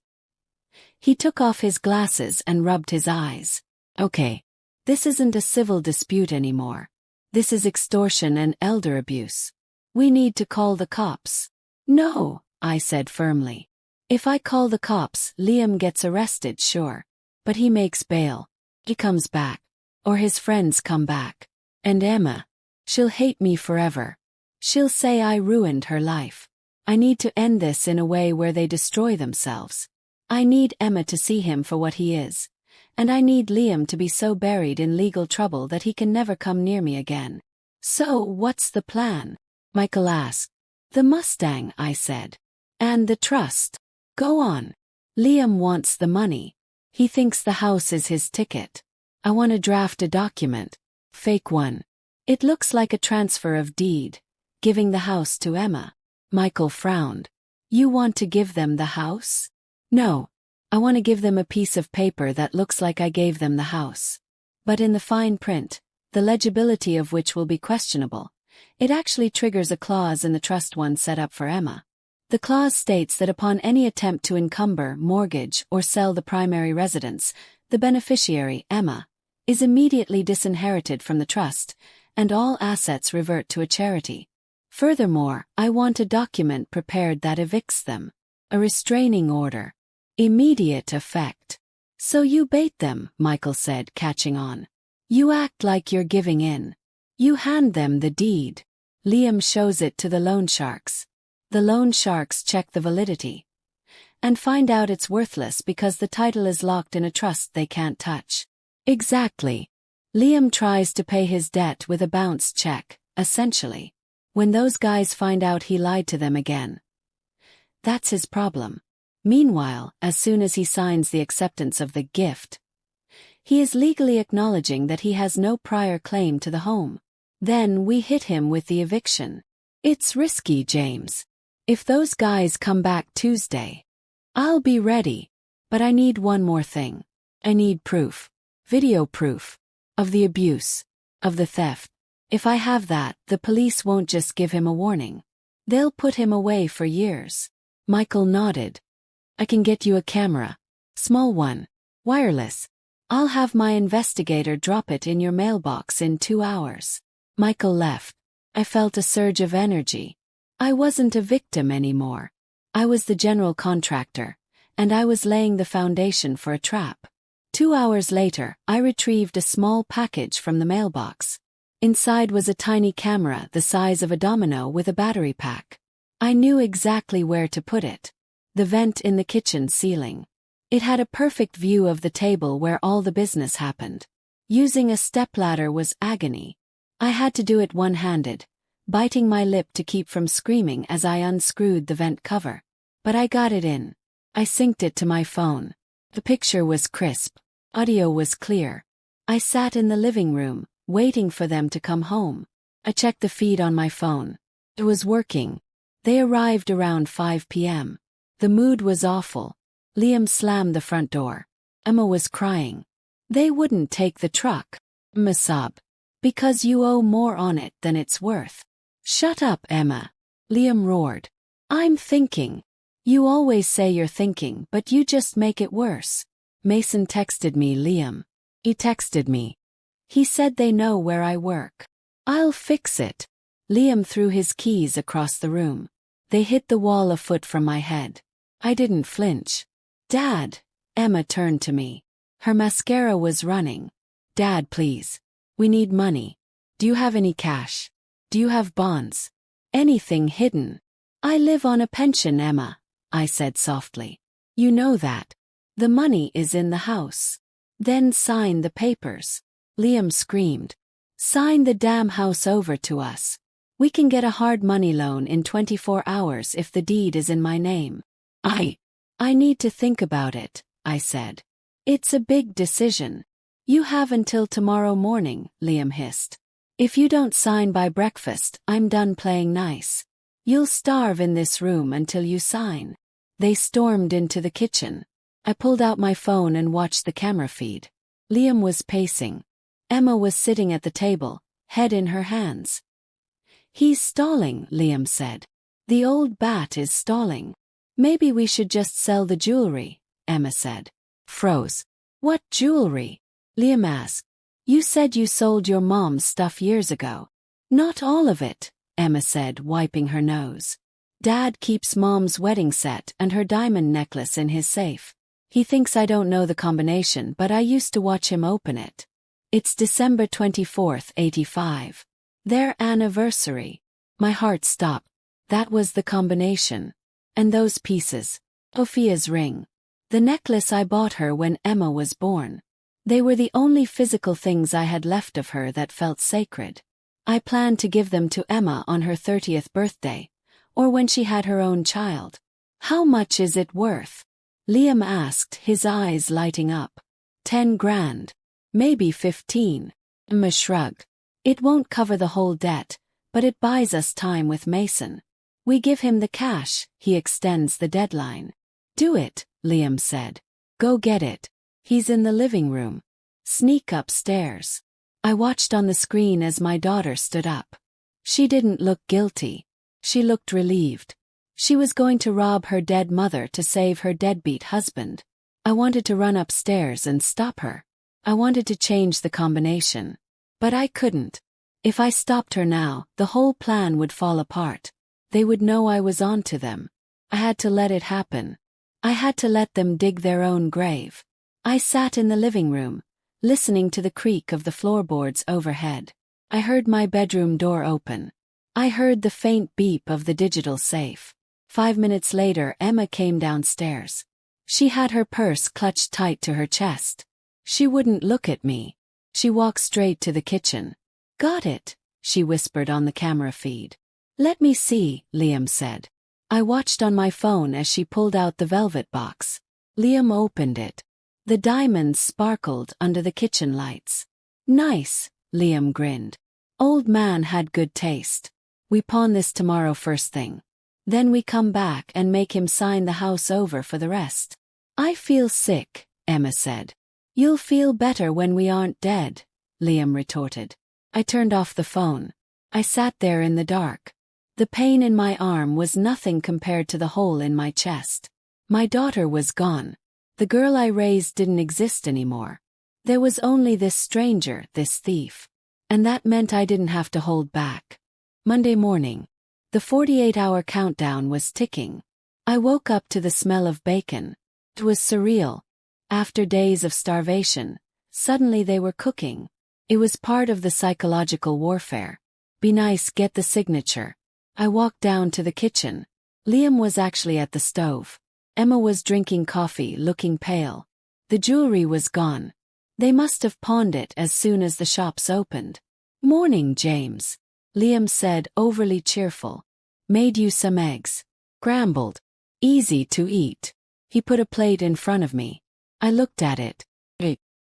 He took off his glasses and rubbed his eyes. Okay. This isn't a civil dispute anymore. This is extortion and elder abuse. We need to call the cops. No, I said firmly. If I call the cops, Liam gets arrested, sure. But he makes bail. He comes back. Or his friends come back. And Emma. She'll hate me forever. She'll say I ruined her life. I need to end this in a way where they destroy themselves. I need Emma to see him for what he is. And I need Liam to be so buried in legal trouble that he can never come near me again. So, what's the plan? Michael asked. The Mustang, I said. And the trust. Go on. Liam wants the money. He thinks the house is his ticket. I want to draft a document. Fake one. It looks like a transfer of deed, giving the house to Emma. Michael frowned. You want to give them the house? No. I want to give them a piece of paper that looks like I gave them the house. But in the fine print, the legibility of which will be questionable, it actually triggers a clause in the trust one set up for Emma. The clause states that upon any attempt to encumber, mortgage, or sell the primary residence, the beneficiary, Emma, is immediately disinherited from the trust, and all assets revert to a charity. Furthermore, I want a document prepared that evicts them. A restraining order. Immediate effect. So you bait them, Michael said, catching on. You act like you're giving in. You hand them the deed. Liam shows it to the loan sharks. The loan sharks check the validity and find out it's worthless because the title is locked in a trust they can't touch. Exactly. Liam tries to pay his debt with a bounce check, essentially. When those guys find out he lied to them again. That's his problem. Meanwhile, as soon as he signs the acceptance of the gift, he is legally acknowledging that he has no prior claim to the home. Then we hit him with the eviction. It's risky, James. If those guys come back Tuesday, I'll be ready. But I need one more thing. I need proof. Video proof. Of the abuse. Of the theft. If I have that, the police won't just give him a warning. They'll put him away for years. Michael nodded. I can get you a camera. Small one. Wireless. I'll have my investigator drop it in your mailbox in 2 hours. Michael left. I felt a surge of energy. I wasn't a victim anymore. I was the general contractor, and I was laying the foundation for a trap. 2 hours later, I retrieved a small package from the mailbox. Inside was a tiny camera the size of a domino with a battery pack. I knew exactly where to put it. The vent in the kitchen ceiling. It had a perfect view of the table where all the business happened. Using a stepladder was agony. I had to do it one-handed, biting my lip to keep from screaming as I unscrewed the vent cover. But I got it in. I synced it to my phone. The picture was crisp. Audio was clear. I sat in the living room, waiting for them to come home. I checked the feed on my phone. It was working. They arrived around 5 p.m. The mood was awful. Liam slammed the front door. Emma was crying. They wouldn't take the truck. Emma sobbed. Because you owe more on it than it's worth. Shut up, Emma. Liam roared. I'm thinking. You always say you're thinking, but you just make it worse. Mason texted me, Liam. He texted me. He said they know where I work. I'll fix it. Liam threw his keys across the room. They hit the wall a foot from my head. I didn't flinch. Dad. Emma turned to me. Her mascara was running. Dad, please. We need money. Do you have any cash? Do you have bonds? Anything hidden? I live on a pension, Emma, I said softly. You know that. The money is in the house. Then sign the papers. Liam screamed. Sign the damn house over to us. We can get a hard money loan in 24 hours if the deed is in my name. I need to think about it, I said. It's a big decision. You have until tomorrow morning, Liam hissed. If you don't sign by breakfast, I'm done playing nice. You'll starve in this room until you sign. They stormed into the kitchen. I pulled out my phone and watched the camera feed. Liam was pacing. Emma was sitting at the table, head in her hands. He's stalling, Liam said. The old bat is stalling. Maybe we should just sell the jewelry, Emma said. Froze. What jewelry? Liam asked. You said you sold your mom's stuff years ago. Not all of it, Emma said, wiping her nose. Dad keeps Mom's wedding set and her diamond necklace in his safe. He thinks I don't know the combination, but I used to watch him open it. It's December 24th, 85. Their anniversary. My heart stopped. That was the combination. And those pieces. Sophia's ring. The necklace I bought her when Emma was born. They were the only physical things I had left of her that felt sacred. I planned to give them to Emma on her 30th birthday, Or when she had her own child? How much is it worth? Liam asked, his eyes lighting up. 10 grand. Maybe 15. Emma shrugged. It won't cover the whole debt, but it buys us time with Mason. We give him the cash, he extends the deadline. Do it, Liam said. Go get it. He's in the living room. Sneak upstairs. I watched on the screen as my daughter stood up. She didn't look guilty. She looked relieved. She was going to rob her dead mother to save her deadbeat husband. I wanted to run upstairs and stop her. I wanted to change the combination. But I couldn't. If I stopped her now, the whole plan would fall apart. They would know I was on to them. I had to let it happen. I had to let them dig their own grave. I sat in the living room, listening to the creak of the floorboards overhead. I heard my bedroom door open. I heard the faint beep of the digital safe. 5 minutes later, Emma came downstairs. She had her purse clutched tight to her chest. She wouldn't look at me. She walked straight to the kitchen. Got it, she whispered on the camera feed. Let me see, Liam said. I watched on my phone as she pulled out the velvet box. Liam opened it. The diamonds sparkled under the kitchen lights. Nice, Liam grinned. Old man had good taste. We pawn this tomorrow first thing. Then we come back and make him sign the house over for the rest. I feel sick, Emma said. You'll feel better when we aren't dead, Liam retorted. I turned off the phone. I sat there in the dark. The pain in my arm was nothing compared to the hole in my chest. My daughter was gone. The girl I raised didn't exist anymore. There was only this stranger, this thief. And that meant I didn't have to hold back. Monday morning. The 48-hour countdown was ticking. I woke up to the smell of bacon. It was surreal. After days of starvation, suddenly they were cooking. It was part of the psychological warfare. Be nice, get the signature. I walked down to the kitchen. Liam was actually at the stove. Emma was drinking coffee, looking pale. The jewelry was gone. They must have pawned it as soon as the shops opened. Morning, James. Liam said, overly cheerful. Made you some eggs. Scrambled. Easy to eat. He put a plate in front of me. I looked at it.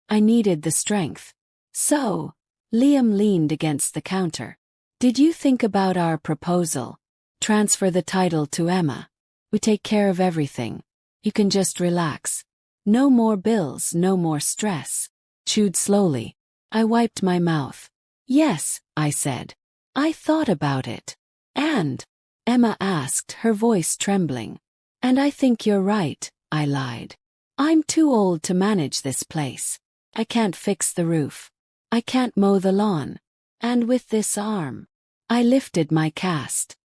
I needed the strength. So, Liam leaned against the counter. Did you think about our proposal? Transfer the title to Emma. We take care of everything. You can just relax. No more bills, no more stress. Chewed slowly. I wiped my mouth. Yes, I said. I thought about it. And? Emma asked, her voice trembling. And I think you're right, I lied. I'm too old to manage this place. I can't fix the roof. I can't mow the lawn. And with this arm. I lifted my cast.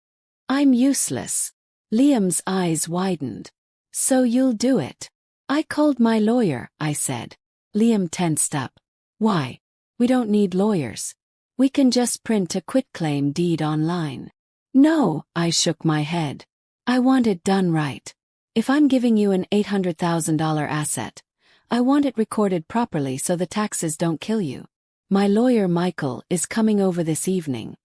I'm useless. Liam's eyes widened. So you'll do it. I called my lawyer, I said. Liam tensed up. Why? We don't need lawyers. We can just print a quitclaim deed online. No, I shook my head. I want it done right. If I'm giving you an $800,000 asset, I want it recorded properly so the taxes don't kill you. My lawyer Michael is coming over this evening.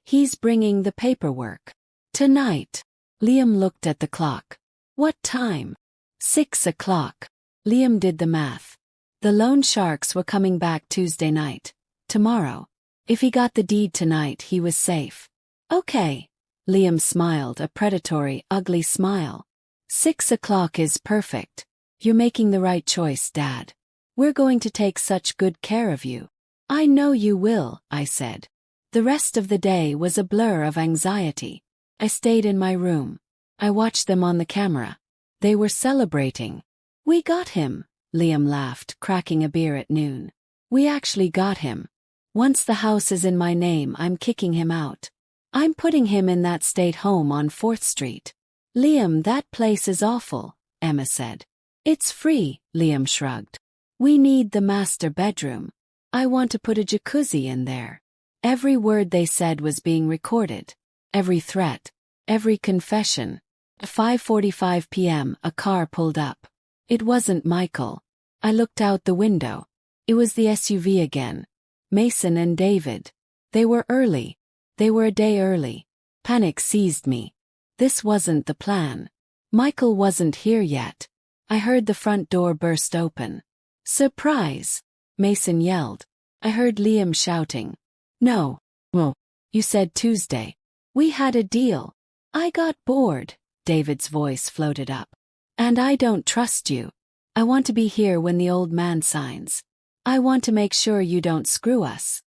He's bringing the paperwork. Tonight. Liam looked at the clock. What time? 6 o'clock. Liam did the math. The loan sharks were coming back Tuesday night. Tomorrow. If he got the deed tonight, he was safe. Okay. Liam smiled, a predatory, ugly smile. 6 o'clock is perfect. You're making the right choice, Dad. We're going to take such good care of you. I know you will, I said. The rest of the day was a blur of anxiety. I stayed in my room. I watched them on the camera. They were celebrating. We got him, Liam laughed, cracking a beer at noon. We actually got him. Once the house is in my name, I'm kicking him out. I'm putting him in that state home on 4th Street. Liam, that place is awful, Emma said. It's free, Liam shrugged. We need the master bedroom. I want to put a jacuzzi in there. Every word they said was being recorded. Every threat. Every confession. At 5:45 p.m. a car pulled up. It wasn't Michael. I looked out the window. It was the SUV again. Mason and David. They were early. They were a day early. Panic seized me. This wasn't the plan. Michael wasn't here yet. I heard the front door burst open. "Surprise!" Mason yelled. I heard Liam shouting. "No. Well, you said Tuesday. We had a deal." "I got bored," David's voice floated up. "And I don't trust you. I want to be here when the old man signs. I want to make sure you don't screw us."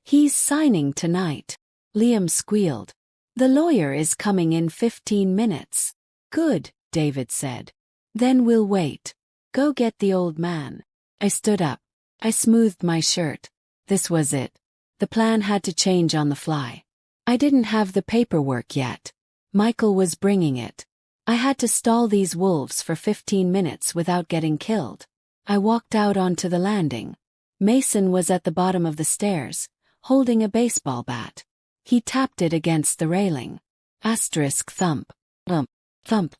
"He's signing tonight," Liam squealed. "The lawyer is coming in 15 minutes. "Good," David said. "Then we'll wait. Go get the old man." I stood up. I smoothed my shirt. This was it. The plan had to change on the fly. I didn't have the paperwork yet. Michael was bringing it. I had to stall these wolves for 15 minutes without getting killed. I walked out onto the landing. Mason was at the bottom of the stairs, holding a baseball bat. He tapped it against the railing. Asterisk thump. Thump.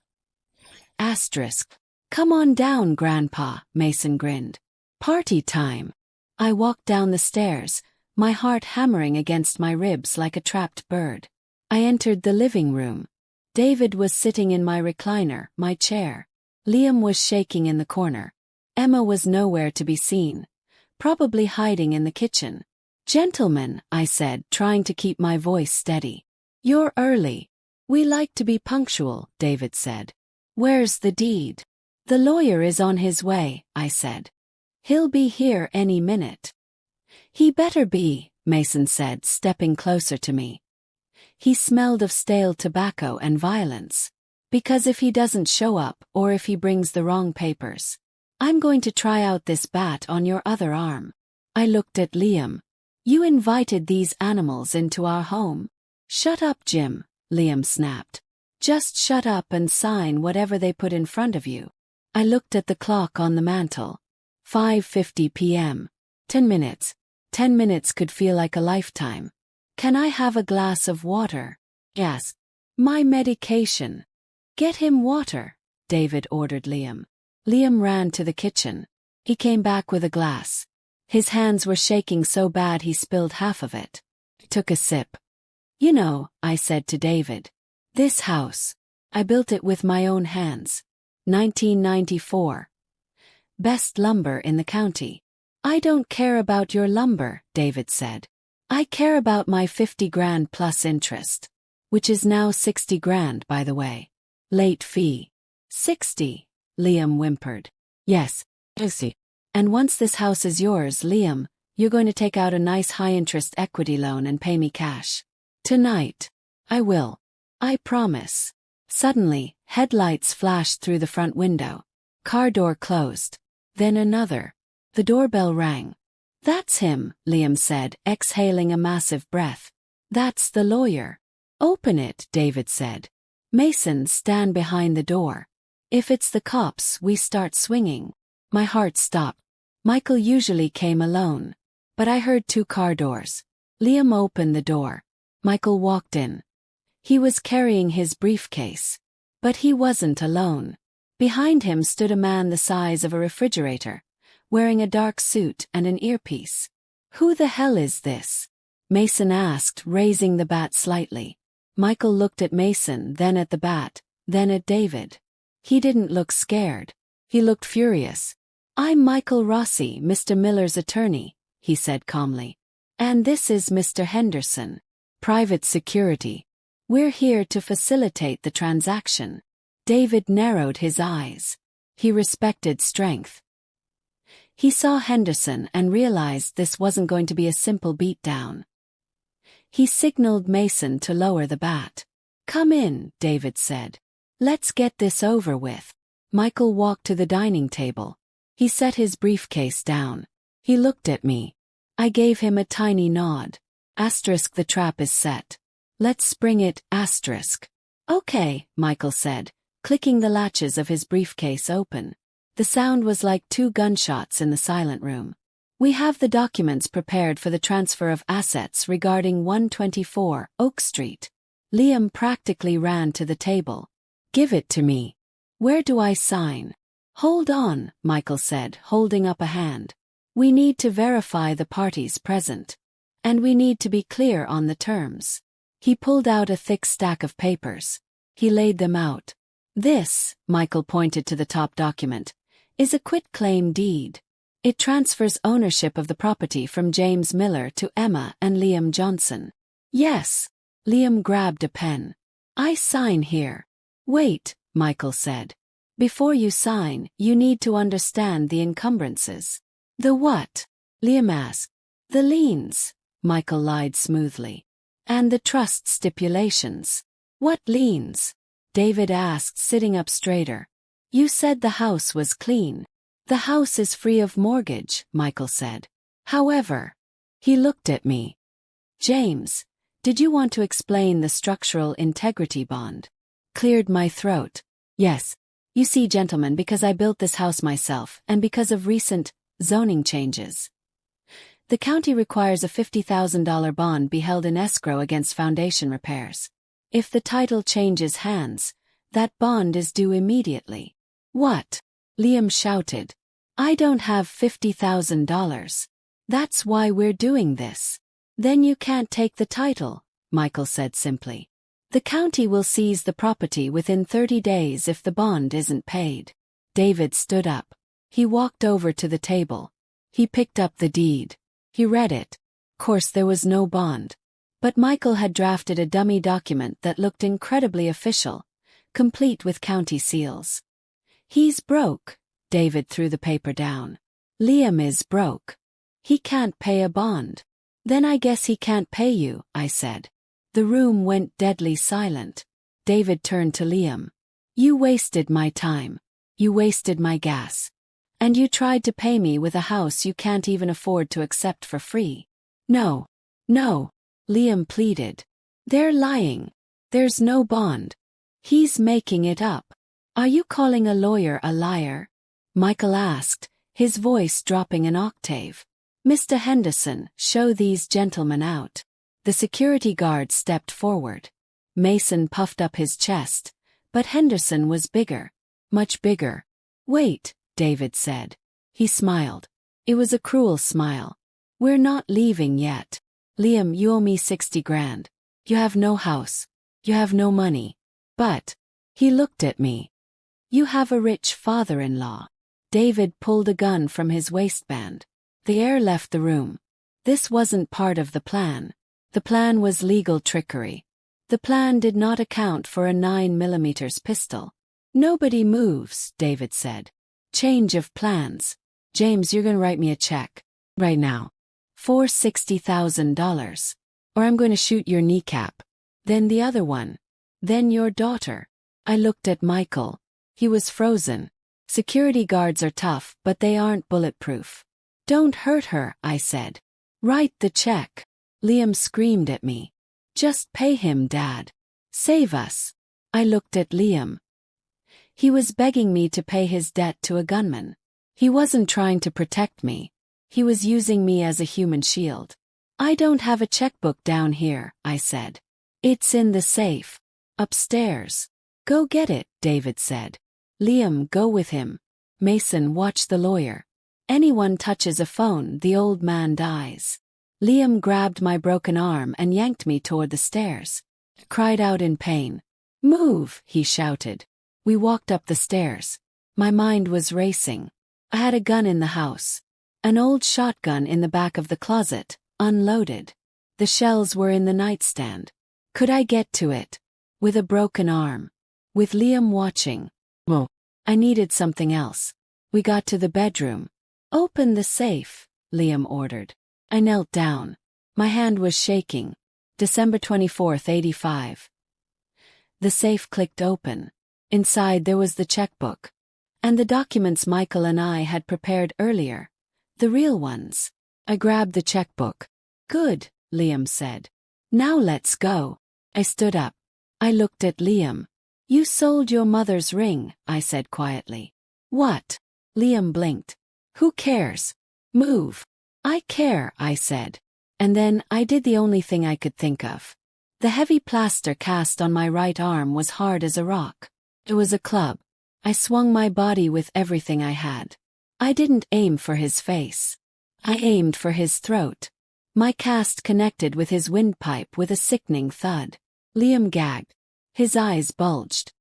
Asterisk. "Come on down, Grandpa," Mason grinned. "Party time." I walked down the stairs, my heart hammering against my ribs like a trapped bird. I entered the living room. David was sitting in my recliner, my chair. Liam was shaking in the corner. Emma was nowhere to be seen, probably hiding in the kitchen. "Gentlemen," I said, trying to keep my voice steady. "You're early." "We like to be punctual," David said. "Where's the deed?" "The lawyer is on his way," I said. "He'll be here any minute." "He better be," Mason said, stepping closer to me. He smelled of stale tobacco and violence. "Because if he doesn't show up, or if he brings the wrong papers, I'm going to try out this bat on your other arm." I looked at Liam. "You invited these animals into our home?" "Shut up, Jim," Liam snapped. "Just shut up and sign whatever they put in front of you." I looked at the clock on the mantel. 5:50 p.m. 10 minutes. 10 minutes could feel like a lifetime. "Can I have a glass of water?" "Yes." "My medication." "Get him water," David ordered Liam. Liam ran to the kitchen. He came back with a glass. His hands were shaking so bad he spilled half of it. He took a sip. "You know," I said to David, "this house, I built it with my own hands. 1994. Best lumber in the county." "I don't care about your lumber," David said. "I care about my 50 grand plus interest. Which is now 60 grand, by the way. Late fee." 60, Liam whimpered. "Yes, 60. And once this house is yours, Liam, you're going to take out a nice high-interest equity loan and pay me cash. Tonight. I will. I promise." Suddenly, headlights flashed through the front window. Car door closed. Then another. The doorbell rang. "That's him," Liam said, exhaling a massive breath. "That's the lawyer." "Open it," David said. "Mason, stand behind the door. If it's the cops, we start swinging." My heart stopped. Michael usually came alone. But I heard 2 car doors. Liam opened the door. Michael walked in. He was carrying his briefcase. But he wasn't alone. Behind him stood a man the size of a refrigerator, wearing a dark suit and an earpiece. "Who the hell is this?" Mason asked, raising the bat slightly. Michael looked at Mason, then at the bat, then at David. He didn't look scared. He looked furious. "I'm Michael Rossi, Mr. Miller's attorney," he said calmly. "And this is Mr. Henderson. Private security. We're here to facilitate the transaction." David narrowed his eyes. He respected strength. He saw Henderson and realized this wasn't going to be a simple beatdown. He signaled Mason to lower the bat. "Come in," David said. "Let's get this over with." Michael walked to the dining table. He set his briefcase down. He looked at me. I gave him a tiny nod. Asterisk, the trap is set. Let's spring it, asterisk. Okay, Michael said, clicking the latches of his briefcase open. The sound was like 2 gunshots in the silent room. We have the documents prepared for the transfer of assets regarding 124 Oak Street. Liam practically ran to the table. Give it to me. Where do I sign? Hold on, Michael said, holding up a hand. We need to verify the parties present. And we need to be clear on the terms. He pulled out a thick stack of papers. He laid them out. This, Michael pointed to the top document, is a quitclaim deed. It transfers ownership of the property from James Miller to Emma and Liam Johnson. Yes. Liam grabbed a pen. I sign here. Wait, Michael said. Before you sign, you need to understand the encumbrances. The what? Liam asked. The liens, Michael lied smoothly. And the trust stipulations. What liens? David asked, sitting up straighter. You said the house was clean. The house is free of mortgage, Michael said. However, he looked at me. James, did you want to explain the structural integrity bond? Cleared my throat. Yes. You see, gentlemen, because I built this house myself, and because of recent zoning changes. The county requires a $50,000 bond be held in escrow against foundation repairs. If the title changes hands, that bond is due immediately. What? Liam shouted. I don't have $50,000. That's why we're doing this. Then you can't take the title, Michael said simply. The county will seize the property within 30 days if the bond isn't paid. David stood up. He walked over to the table. He picked up the deed. He read it. Of course, there was no bond. But Michael had drafted a dummy document that looked incredibly official, complete with county seals. He's broke. David threw the paper down. Liam is broke. He can't pay a bond. Then I guess he can't pay you, I said. The room went deadly silent. David turned to Liam. You wasted my time. You wasted my gas. And you tried to pay me with a house you can't even afford to accept for free. No. No. Liam pleaded. They're lying. There's no bond. He's making it up. Are you calling a lawyer a liar? Michael asked, his voice dropping an octave. Mr. Henderson, show these gentlemen out. The security guard stepped forward. Mason puffed up his chest, but Henderson was bigger. Much bigger. Wait, David said. He smiled. It was a cruel smile. We're not leaving yet. Liam, you owe me 60 grand. You have no house. You have no money. But, he looked at me. You have a rich father-in-law. David pulled a gun from his waistband. The air left the room. This wasn't part of the plan. The plan was legal trickery. The plan did not account for a 9mm pistol. Nobody moves, David said. Change of plans. James, you're going to write me a check. Right now. For $60,000. Or I'm going to shoot your kneecap. Then the other one. Then your daughter. I looked at Michael. He was frozen. Security guards are tough, but they aren't bulletproof. Don't hurt her, I said. Write the check. Liam screamed at me. Just pay him, Dad. Save us. I looked at Liam. He was begging me to pay his debt to a gunman. He wasn't trying to protect me. He was using me as a human shield. I don't have a checkbook down here, I said. It's in the safe. Upstairs. Go get it, David said. Liam, go with him. Mason, watch the lawyer. Anyone touches a phone, the old man dies. Liam grabbed my broken arm and yanked me toward the stairs. I cried out in pain. Move, he shouted. We walked up the stairs. My mind was racing. I had a gun in the house. An old shotgun in the back of the closet, unloaded. The shells were in the nightstand. Could I get to it? With a broken arm. With Liam watching. Well, I needed something else. We got to the bedroom. Open the safe, Liam ordered. I knelt down. My hand was shaking. December 24th, 85. The safe clicked open. Inside there was the checkbook. And the documents Michael and I had prepared earlier. The real ones. I grabbed the checkbook. Good, Liam said. Now let's go. I stood up. I looked at Liam. You sold your mother's ring, I said quietly. What? Liam blinked. Who cares? Move. I care, I said. And then I did the only thing I could think of. The heavy plaster cast on my right arm was hard as a rock. It was a club. I swung my body with everything I had. I didn't aim for his face. I aimed for his throat. My cast connected with his windpipe with a sickening thud. Liam gagged. His eyes bulged.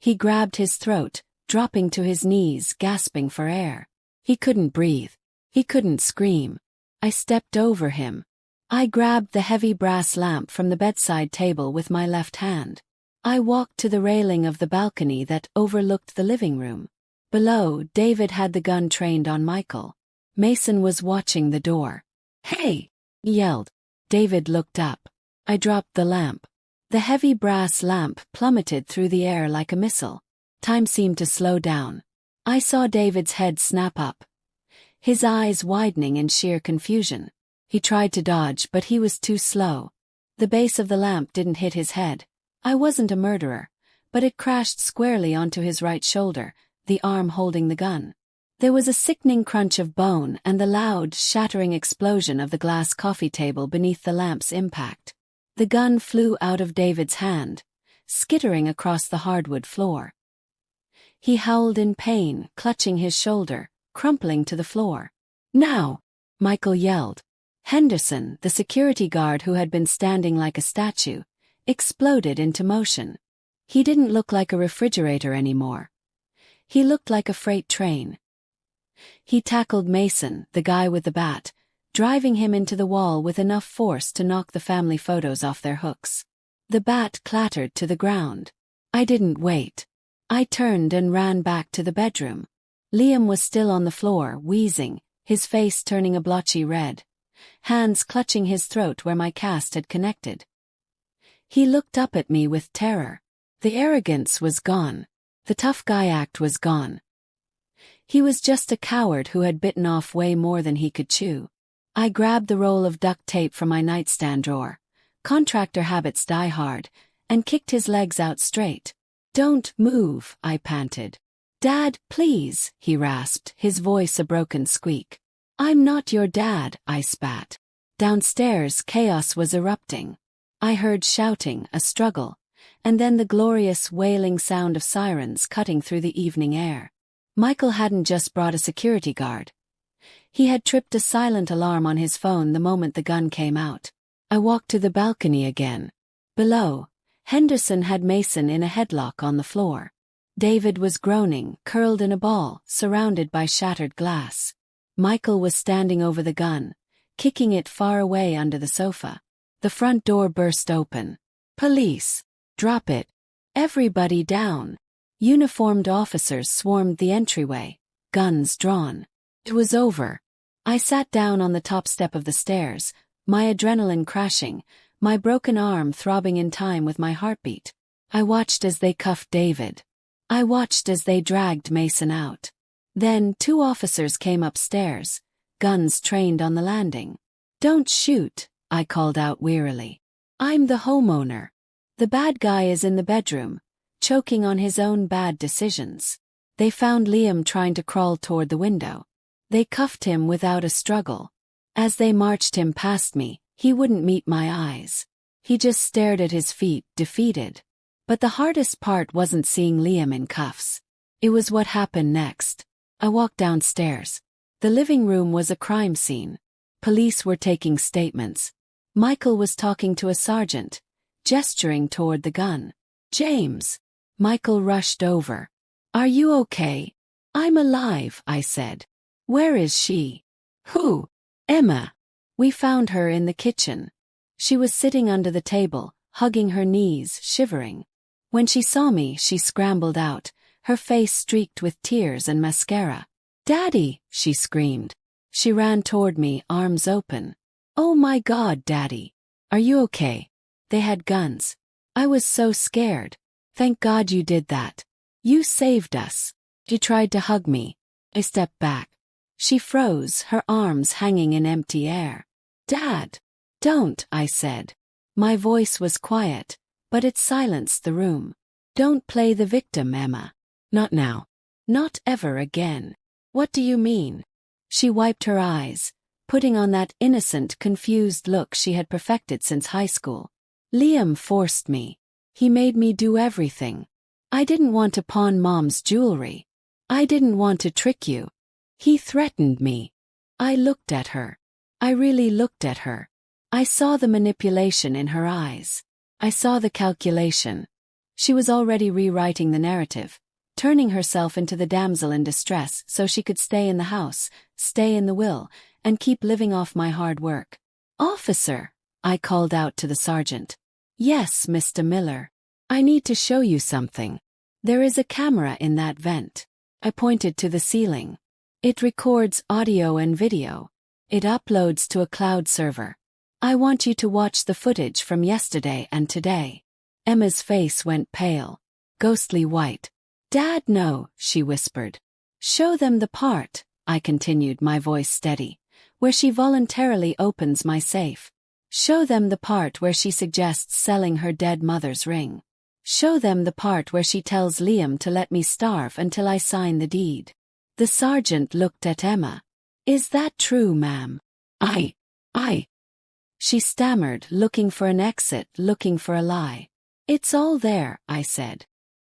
He grabbed his throat, dropping to his knees, gasping for air. He couldn't breathe. He couldn't scream. I stepped over him. I grabbed the heavy brass lamp from the bedside table with my left hand. I walked to the railing of the balcony that overlooked the living room. Below, David had the gun trained on Michael. Mason was watching the door. "Hey!" he yelled. David looked up. I dropped the lamp. The heavy brass lamp plummeted through the air like a missile. Time seemed to slow down. I saw David's head snap up, his eyes widening in sheer confusion. He tried to dodge, but he was too slow. The base of the lamp didn't hit his head. I wasn't a murderer, but it crashed squarely onto his right shoulder, the arm holding the gun. There was a sickening crunch of bone and the loud, shattering explosion of the glass coffee table beneath the lamp's impact. The gun flew out of David's hand, skittering across the hardwood floor. He howled in pain, clutching his shoulder, crumpling to the floor. "Now!" Michael yelled. Henderson, the security guard who had been standing like a statue, exploded into motion. He didn't look like a refrigerator anymore. He looked like a freight train. He tackled Mason, the guy with the bat, driving him into the wall with enough force to knock the family photos off their hooks. The bat clattered to the ground. I didn't wait. I turned and ran back to the bedroom. Liam was still on the floor, wheezing, his face turning a blotchy red, hands clutching his throat where my cast had connected. He looked up at me with terror. The arrogance was gone. The tough guy act was gone. He was just a coward who had bitten off way more than he could chew. I grabbed the roll of duct tape from my nightstand drawer. Contractor habits die hard, and kicked his legs out straight. "Don't move," I panted. "Dad, please," he rasped, his voice a broken squeak. "I'm not your dad," I spat. Downstairs, chaos was erupting. I heard shouting, a struggle, and then the glorious wailing sound of sirens cutting through the evening air. Michael hadn't just brought a security guard. He had tripped a silent alarm on his phone the moment the gun came out. I walked to the balcony again. Below, Henderson had Mason in a headlock on the floor. David was groaning, curled in a ball, surrounded by shattered glass. Michael was standing over the gun, kicking it far away under the sofa. The front door burst open. "Police! Drop it! Everybody down!" Uniformed officers swarmed the entryway, guns drawn. It was over. I sat down on the top step of the stairs, my adrenaline crashing, my broken arm throbbing in time with my heartbeat. I watched as they cuffed David. I watched as they dragged Mason out. Then 2 officers came upstairs, guns trained on the landing. "Don't shoot," I called out wearily. "I'm the homeowner. The bad guy is in the bedroom, choking on his own bad decisions." They found Liam trying to crawl toward the window. They cuffed him without a struggle. As they marched him past me, he wouldn't meet my eyes. He just stared at his feet, defeated. But the hardest part wasn't seeing Liam in cuffs. It was what happened next. I walked downstairs. The living room was a crime scene. Police were taking statements. Michael was talking to a sergeant, gesturing toward the gun. "James." Michael rushed over. "Are you okay?" "I'm alive," I said. "Where is she?" "Who?" "Emma. We found her in the kitchen. She was sitting under the table, hugging her knees, shivering. When she saw me, she scrambled out, her face streaked with tears and mascara. "Daddy!" she screamed. She ran toward me, arms open. "Oh my God, Daddy. Are you okay?" They had guns. I was so scared. "Thank God you did that. You saved us." She tried to hug me. I stepped back. She froze, her arms hanging in empty air. "Dad!" "Don't," I said. My voice was quiet, but it silenced the room. "Don't play the victim, Emma. Not now. Not ever again." "What do you mean?" She wiped her eyes, putting on that innocent, confused look she had perfected since high school. "Liam forced me. He made me do everything. I didn't want to pawn Mom's jewelry. I didn't want to trick you. He threatened me." I looked at her. I really looked at her. I saw the manipulation in her eyes. I saw the calculation. She was already rewriting the narrative, turning herself into the damsel in distress so she could stay in the house, stay in the will, and keep living off my hard work. "Officer," I called out to the sergeant. "Yes, Mr. Miller. I need to show you something. There is a camera in that vent." I pointed to the ceiling. "It records audio and video. It uploads to a cloud server. I want you to watch the footage from yesterday and today." Emma's face went pale, ghostly white. "Dad, no," she whispered. "Show them the part," I continued, my voice steady, "where she voluntarily opens my safe. Show them the part where she suggests selling her dead mother's ring. Show them the part where she tells Liam to let me starve until I sign the deed." The sergeant looked at Emma. "Is that true, ma'am?" I. She stammered, looking for an exit, looking for a lie. "It's all there," I said.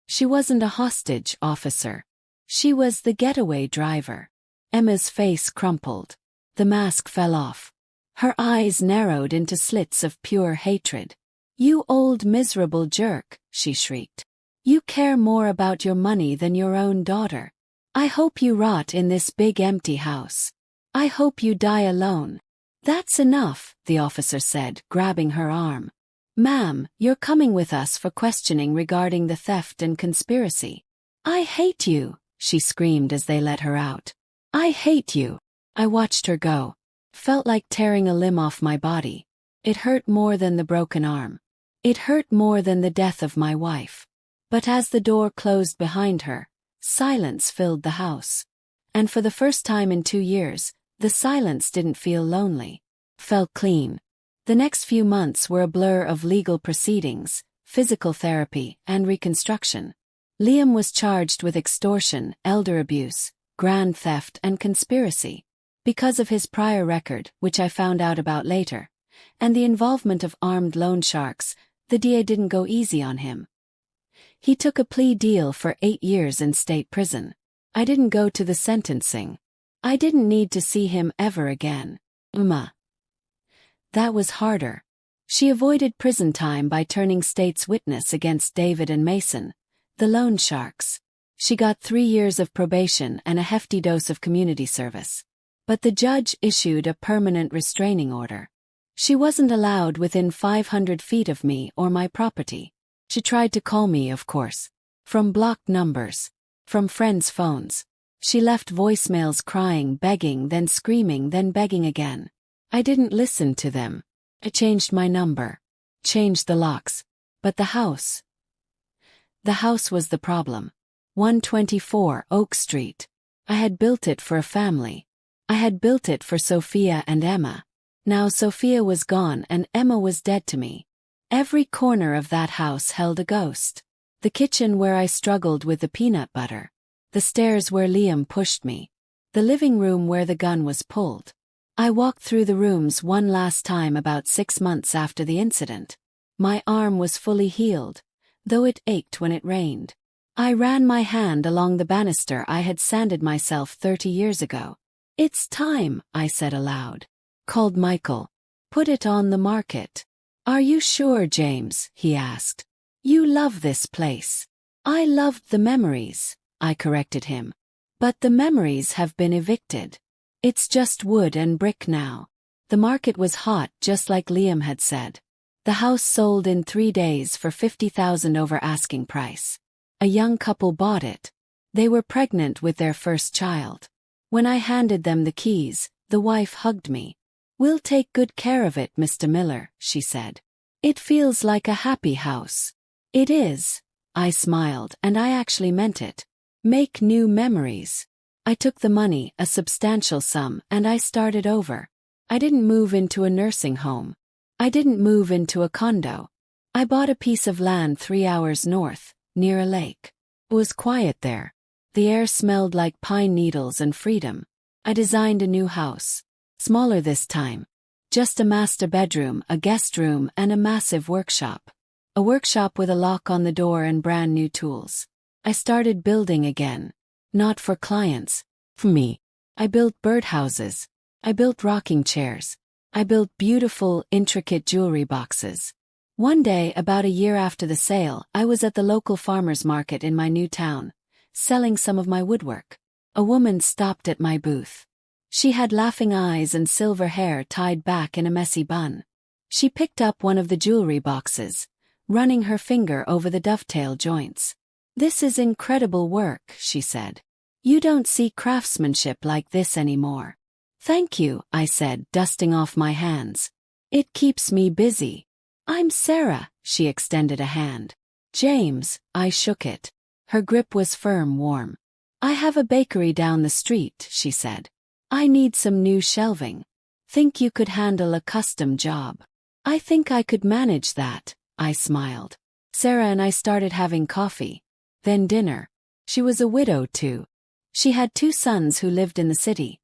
"She wasn't a hostage, officer. She was the getaway driver." Emma's face crumpled. The mask fell off. Her eyes narrowed into slits of pure hatred. "You old miserable jerk," she shrieked. "You care more about your money than your own daughter. I hope you rot in this big empty house. I hope you die alone." "That's enough," the officer said, grabbing her arm. "Ma'am, you're coming with us for questioning regarding the theft and conspiracy." "I hate you," she screamed as they let her out. "I hate you." I watched her go. Felt like tearing a limb off my body. It hurt more than the broken arm. It hurt more than the death of my wife. But as the door closed behind her, silence filled the house. And for the first time in 2 years, the silence didn't feel lonely. Felt clean. The next few months were a blur of legal proceedings, physical therapy, and reconstruction. Liam was charged with extortion, elder abuse, grand theft, and conspiracy. Because of his prior record, which I found out about later, and the involvement of armed loan sharks, the DA didn't go easy on him. He took a plea deal for 8 years in state prison. I didn't go to the sentencing. I didn't need to see him ever again. That was harder. She avoided prison time by turning state's witness against David and Mason, the loan sharks. She got 3 years of probation and a hefty dose of community service. But the judge issued a permanent restraining order. She wasn't allowed within 500 feet of me or my property. She tried to call me, of course. From blocked numbers. From friends' phones. She left voicemails crying, begging, then screaming, then begging again. I didn't listen to them. I changed my number. Changed the locks. But the house. The house was the problem. 124 Oak Street. I had built it for a family. I had built it for Sophia and Emma. Now Sophia was gone and Emma was dead to me. Every corner of that house held a ghost. The kitchen where I struggled with the peanut butter. The stairs where Liam pushed me. The living room where the gun was pulled. I walked through the rooms one last time about 6 months after the incident. My arm was fully healed, though it ached when it rained. I ran my hand along the banister I had sanded myself 30 years ago. "It's time," I said aloud. Called Michael. "Put it on the market." "Are you sure, James?" he asked. "You love this place." "I loved the memories," I corrected him. "But the memories have been evicted. It's just wood and brick now." The market was hot, just like Liam had said. The house sold in 3 days for $50,000 over asking price. A young couple bought it. They were pregnant with their first child. When I handed them the keys, the wife hugged me. "We'll take good care of it, Mr. Miller," she said. "It feels like a happy house." "It is." I smiled, and I actually meant it. Make new memories. I took the money, a substantial sum, and I started over. I didn't move into a nursing home. I didn't move into a condo. I bought a piece of land 3 hours north, near a lake. It was quiet there. The air smelled like pine needles and freedom. I designed a new house. Smaller this time. Just a master bedroom, a guest room, and a massive workshop. A workshop with a lock on the door and brand new tools. I started building again. Not for clients. For me. I built birdhouses. I built rocking chairs. I built beautiful, intricate jewelry boxes. One day, about a year after the sale, I was at the local farmer's market in my new town, selling some of my woodwork. A woman stopped at my booth. She had laughing eyes and silver hair tied back in a messy bun. She picked up one of the jewelry boxes, running her finger over the dovetail joints. "This is incredible work," she said. "You don't see craftsmanship like this anymore." "Thank you," I said, dusting off my hands. "It keeps me busy." "I'm Sarah," she extended a hand. "James," I shook it. Her grip was firm, warm. "I have a bakery down the street," she said. "I need some new shelving. Think you could handle a custom job?" "I think I could manage that," I smiled. Sarah and I started having coffee. Then dinner. She was a widow too. She had 2 sons who lived in the city,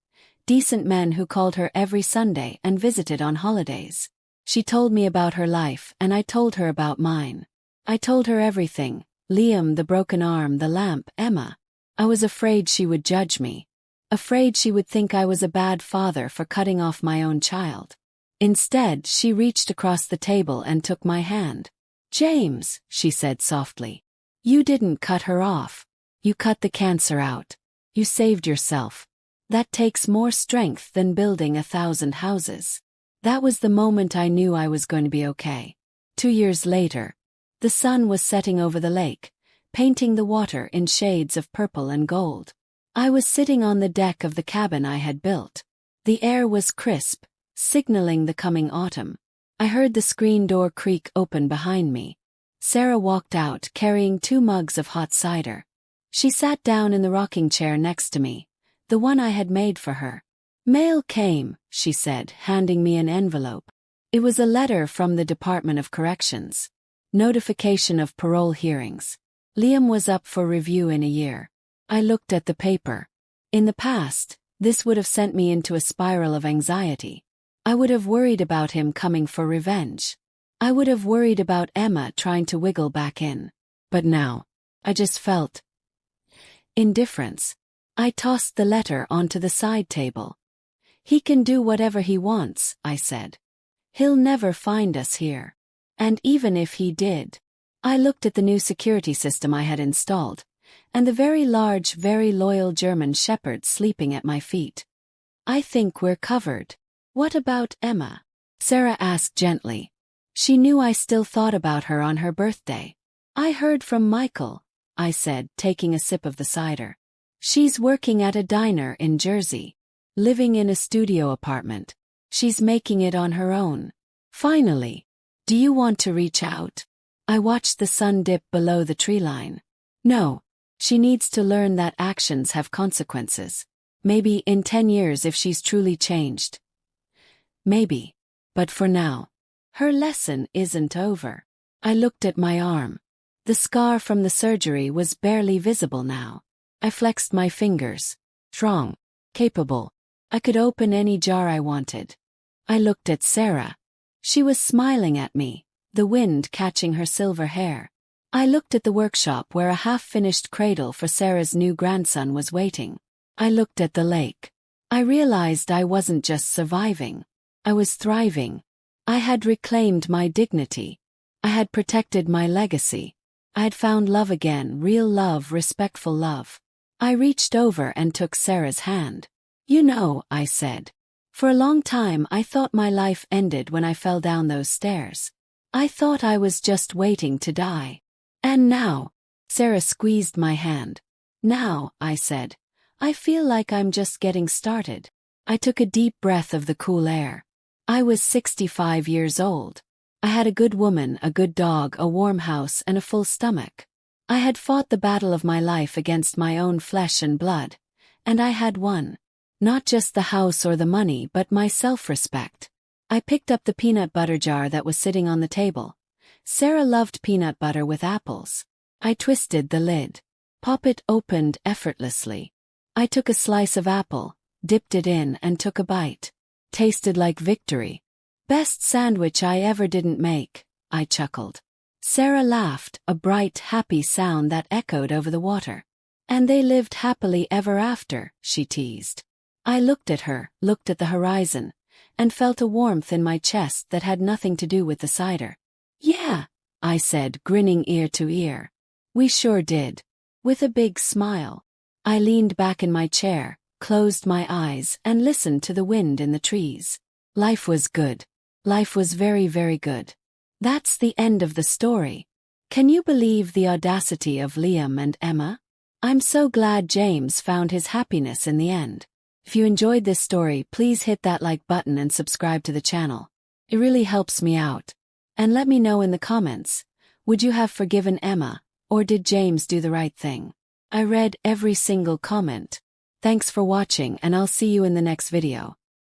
decent men who called her every Sunday and visited on holidays. She told me about her life and I told her about mine. I told her everything: Liam, the broken arm, the lamp, Emma. I was afraid she would judge me. Afraid she would think I was a bad father for cutting off my own child. Instead, she reached across the table and took my hand. "James," she said softly. "You didn't cut her off. You cut the cancer out. You saved yourself. That takes more strength than building 1,000 houses." That was the moment I knew I was going to be okay. 2 years later, the sun was setting over the lake, painting the water in shades of purple and gold. I was sitting on the deck of the cabin I had built. The air was crisp, signaling the coming autumn. I heard the screen door creak open behind me. Sarah walked out carrying 2 mugs of hot cider. She sat down in the rocking chair next to me, the one I had made for her. "Mail came," she said, handing me an envelope. It was a letter from the Department of Corrections. Notification of parole hearings. Liam was up for review in a year. I looked at the paper. In the past, this would have sent me into a spiral of anxiety. I would have worried about him coming for revenge. I would have worried about Emma trying to wiggle back in. But now, I just felt indifference. I tossed the letter onto the side table. "He can do whatever he wants," I said. "He'll never find us here. And even if he did..." I looked at the new security system I had installed, and the very large, very loyal German shepherd sleeping at my feet. "I think we're covered." "What about Emma?" Sarah asked gently. She knew I still thought about her on her birthday. "I heard from Michael," I said, taking a sip of the cider. "She's working at a diner in Jersey. Living in a studio apartment. She's making it on her own. Finally. Do you want to reach out?" I watched the sun dip below the tree line. "No. She needs to learn that actions have consequences. Maybe in 10 years if she's truly changed. Maybe. But for now, her lesson isn't over." I looked at my arm. The scar from the surgery was barely visible now. I flexed my fingers. Strong. Capable. I could open any jar I wanted. I looked at Sarah. She was smiling at me, the wind catching her silver hair. I looked at the workshop where a half-finished cradle for Sarah's new grandson was waiting. I looked at the lake. I realized I wasn't just surviving. I was thriving. I had reclaimed my dignity. I had protected my legacy. I had found love again, real love, respectful love. I reached over and took Sarah's hand. "You know," I said, "for a long time I thought my life ended when I fell down those stairs. I thought I was just waiting to die. And now..." Sarah squeezed my hand. "Now," I said, "I feel like I'm just getting started." I took a deep breath of the cool air. I was 65 years old. I had a good woman, a good dog, a warm house, and a full stomach. I had fought the battle of my life against my own flesh and blood, and I had won. Not just the house or the money, but my self-respect. I picked up the peanut butter jar that was sitting on the table. Sarah loved peanut butter with apples. I twisted the lid. Pop it opened effortlessly. I took a slice of apple, dipped it in and took a bite. Tasted like victory. "Best sandwich I ever didn't make," I chuckled. Sarah laughed, a bright, happy sound that echoed over the water. "And they lived happily ever after," she teased. I looked at her, looked at the horizon, and felt a warmth in my chest that had nothing to do with the cider. Yeah, I said, grinning ear to ear. We sure did. With a big smile. I leaned back in my chair, closed my eyes, and listened to the wind in the trees. Life was good. Life was very, very good. That's the end of the story. Can you believe the audacity of Liam and Emma? I'm so glad James found his happiness in the end. If you enjoyed this story, please hit that like button and subscribe to the channel. It really helps me out. And let me know in the comments, would you have forgiven Emma, or did James do the right thing? I read every single comment. Thanks for watching, and I'll see you in the next video.